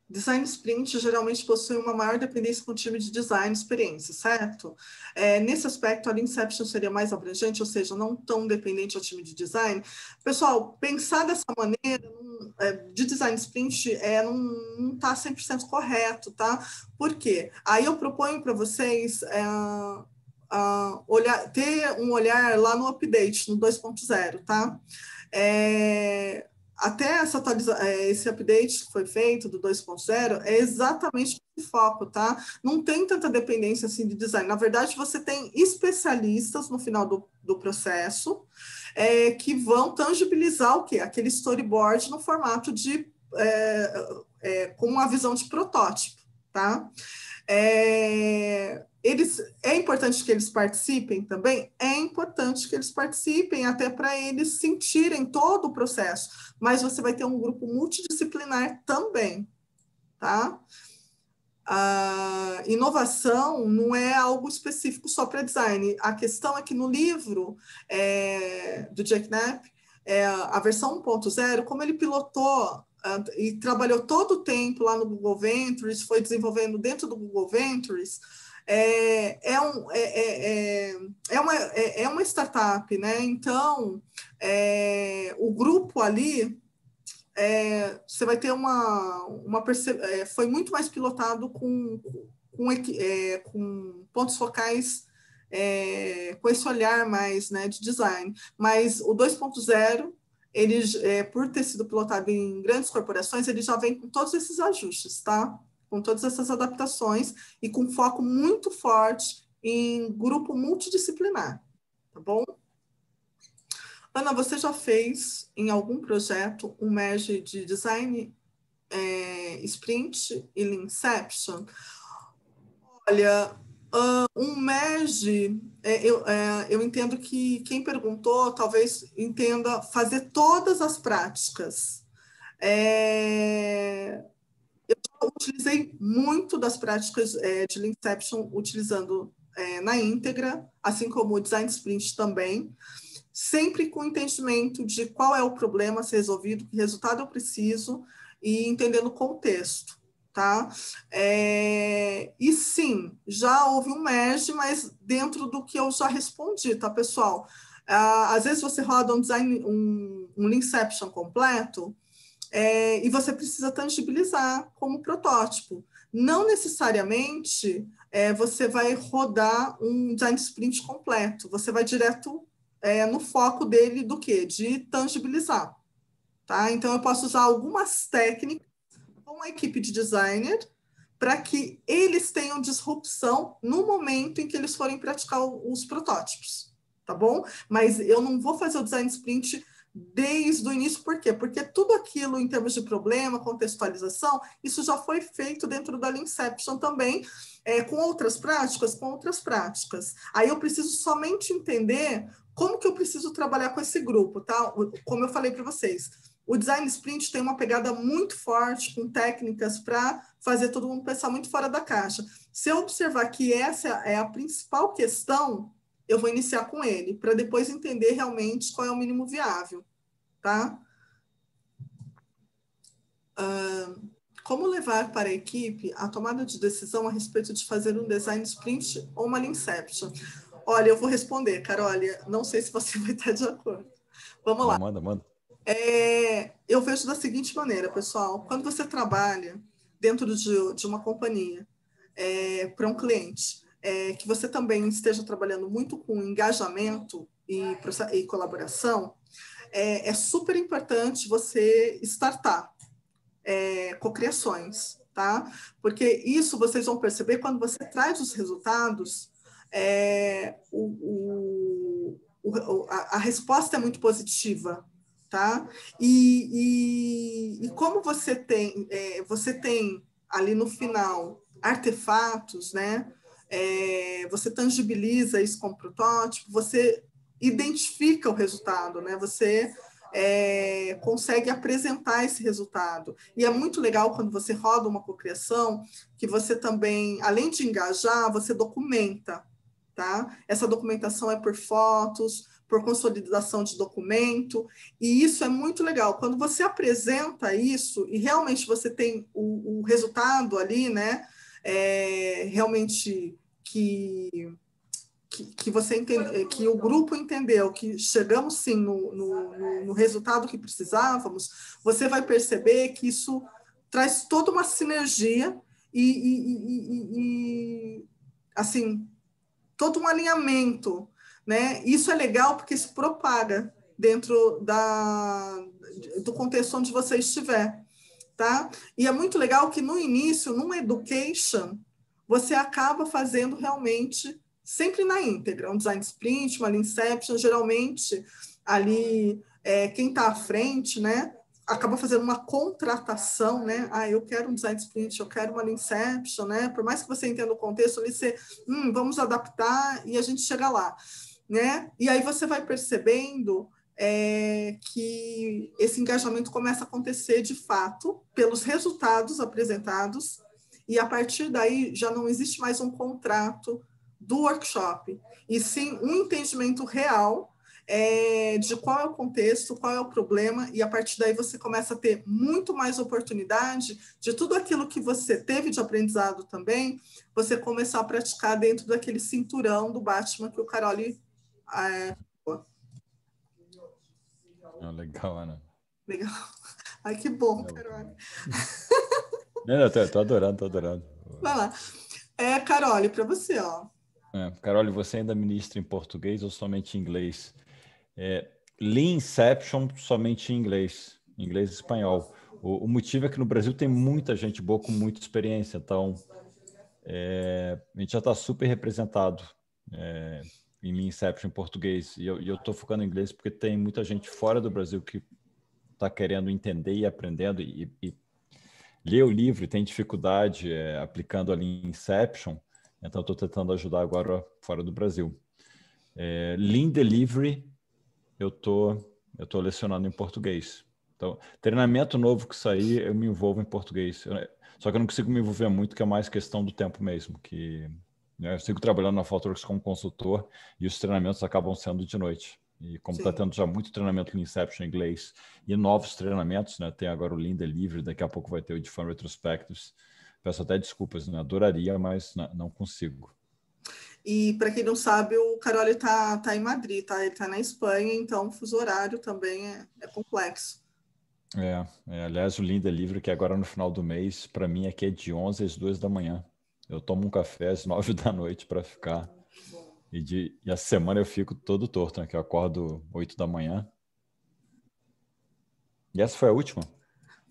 Design Sprint geralmente possui uma maior dependência com o time de design experiência, certo? Nesse aspecto, a Inception seria mais abrangente, ou seja, não tão dependente ao time de design. Pessoal, pensar dessa maneira de design sprint não está 100% correto, tá? Por quê? Aí eu proponho para vocês ter um olhar lá no update, no 2.0, tá? Até esse update que foi feito do 2.0 é exatamente esse foco, tá? Não tem tanta dependência assim de design. Na verdade, você tem especialistas no final do processo que vão tangibilizar o quê? Aquele storyboard no formato de com uma visão de protótipo, tá? é importante que eles participem também? É importante que eles participem, até para eles sentirem todo o processo, mas você vai ter um grupo multidisciplinar também, tá? A inovação não é algo específico só para design. A questão é que no livro do Jack Knapp, a versão 1.0, como ele pilotou e trabalhou todo o tempo lá no Google Ventures, foi desenvolvendo dentro do Google Ventures, é uma startup, né? Então, o grupo ali, você vai ter foi muito mais pilotado com pontos focais, com esse olhar mais, né, de design. Mas o 2.0, ele, por ter sido pilotado em grandes corporações, ele já vem com todos esses ajustes, tá? Com todas essas adaptações e com foco muito forte em grupo multidisciplinar, tá bom? Ana, você já fez em algum projeto um merge de design, sprint e Leanception? Olha, um merge, eu entendo que quem perguntou talvez entenda fazer todas as práticas. Eu utilizei muito das práticas de Leanception, utilizando na íntegra, assim como o Design Sprint também, sempre com entendimento de qual é o problema a ser resolvido, que resultado eu preciso, e entendendo o contexto, tá? E sim, já houve um merge, mas dentro do que eu já respondi, tá, pessoal? Às vezes você roda um Leanception completo, e você precisa tangibilizar como protótipo. Não necessariamente você vai rodar um design sprint completo, você vai direto no foco dele do quê? De tangibilizar. Tá? Então, eu posso usar algumas técnicas com a equipe de designer para que eles tenham disrupção no momento em que eles forem praticar os protótipos, tá bom? Mas eu não vou fazer o design sprint desde o início, por quê? Porque tudo aquilo em termos de problema, contextualização, isso já foi feito dentro da Leanception também, com outras práticas. Aí eu preciso somente entender como que eu preciso trabalhar com esse grupo, tá? Como eu falei para vocês, o design sprint tem uma pegada muito forte, com técnicas para fazer todo mundo pensar muito fora da caixa. Se eu observar que essa é a principal questão, eu vou iniciar com ele, para depois entender realmente qual é o mínimo viável, tá? Como levar para a equipe a tomada de decisão a respeito de fazer um design sprint ou uma Leanception? Olha, eu vou responder, Carol, não sei se você vai estar de acordo. Vamos lá. Manda. Eu vejo da seguinte maneira, pessoal, quando você trabalha dentro de uma companhia para um cliente, que você também esteja trabalhando muito com engajamento e colaboração, é super importante você startar cocriações, tá? Porque isso vocês vão perceber quando você traz os resultados, a resposta é muito positiva, tá? E como você tem ali no final artefatos, né? Você tangibiliza isso como protótipo, você identifica o resultado, né? Você consegue apresentar esse resultado. E é muito legal quando você roda uma cocriação, que você também, além de engajar, você documenta, tá? Essa documentação é por fotos, por consolidação de documento, e isso é muito legal. Quando você apresenta isso, e realmente você tem o resultado ali, né? Realmente que você entende, que o grupo entendeu que chegamos sim no resultado que precisávamos, você vai perceber que isso traz toda uma sinergia e assim, todo um alinhamento, né? Isso é legal porque isso propaga dentro do contexto onde você estiver, tá? E é muito legal que no início, no education, você acaba fazendo realmente sempre na íntegra, um design sprint, uma Leanception, geralmente ali quem está à frente, né? acaba fazendo uma contratação, né? Ah, eu quero um design sprint, eu quero uma Leanception, né? Por mais que você entenda o contexto ali, você, vamos adaptar e a gente chega lá, né? E aí você vai percebendo que esse engajamento começa a acontecer de fato pelos resultados apresentados, e a partir daí já não existe mais um contrato do workshop, e sim um entendimento real de qual é o contexto, qual é o problema, e a partir daí você começa a ter muito mais oportunidade de tudo aquilo que você teve de aprendizado também, você começar a praticar dentro daquele cinturão do Batman que o Caroli... Legal, Ana. Legal. Ai, que bom, Caroli. Tô adorando, tô adorando. Vai lá. Caroli, para você, ó. Caroli, você ainda ministra em português ou somente em inglês? Leanception somente em inglês e espanhol. O motivo é que no Brasil tem muita gente boa com muita experiência, então a gente já está super representado em Leanception em português, e eu estou focando em inglês porque tem muita gente fora do Brasil que está querendo entender e aprendendo e ler o livro e tem dificuldade aplicando a Leanception, então estou tentando ajudar agora fora do Brasil. Lean Delivery eu tô lecionando em português. Então, treinamento novo que sair, eu me envolvo em português. Só que eu não consigo me envolver muito, que é mais questão do tempo mesmo. Eu sigo trabalhando na Faltworks como consultor e os treinamentos acabam sendo de noite. E como está tendo já muito treinamento em Inception em inglês e novos treinamentos, né? Tem agora o Lean Delivery, daqui a pouco vai ter o de Fun Retrospectives. Peço até desculpas, né? Adoraria, mas não consigo. E para quem não sabe, o Caroli tá em Madrid, tá? Ele tá na Espanha, então o fuso horário também é complexo. Aliás, o Lean Delivery, que agora no final do mês, para mim aqui é de 11 às 2 da manhã. Eu tomo um café às 9 da noite para ficar. E a semana eu fico todo torto, né? Que eu acordo 8 da manhã. E essa foi a última?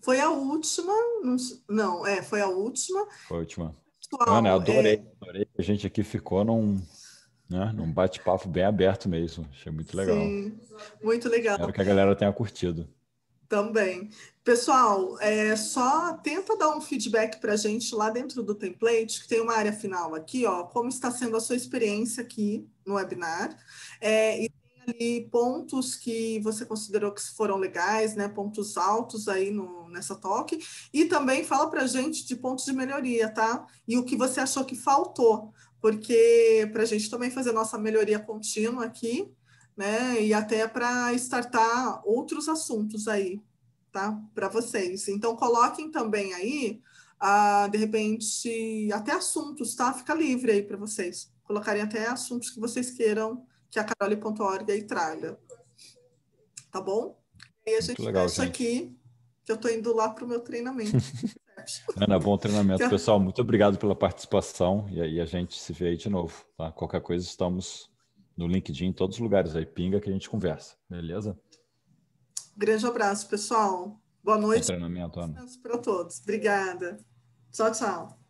Foi a última, não, foi a última. Foi a última. Pessoal, Ana, adorei. A gente aqui ficou num bate-papo bem aberto mesmo. Achei muito legal. Sim, muito legal. Espero que a galera tenha curtido. Também. Pessoal, só tenta dar um feedback para a gente lá dentro do template, que tem uma área final aqui, ó, como está sendo a sua experiência aqui no webinar. E tem ali pontos que você considerou que foram legais, né? Pontos altos aí nessa talk. E também fala para a gente de pontos de melhoria, tá? E o que você achou que faltou, porque para a gente também fazer nossa melhoria contínua aqui, né? E até para startar outros assuntos aí, tá? Para vocês. Então, coloquem também aí, de repente, até assuntos, tá? Fica livre aí para vocês. Colocarem até assuntos que vocês queiram que a Carole.org aí traga. Tá bom? E a gente fecha aqui, que eu estou indo lá para o meu treinamento. Ana, bom treinamento, pessoal. Muito obrigado pela participação e aí a gente se vê aí de novo, tá? Qualquer coisa, estamos no LinkedIn, em todos os lugares aí. Pinga que a gente conversa, beleza? Grande abraço, pessoal. Boa noite. Bom treinamento, Ana. Para todos. Obrigada. Tchau, tchau.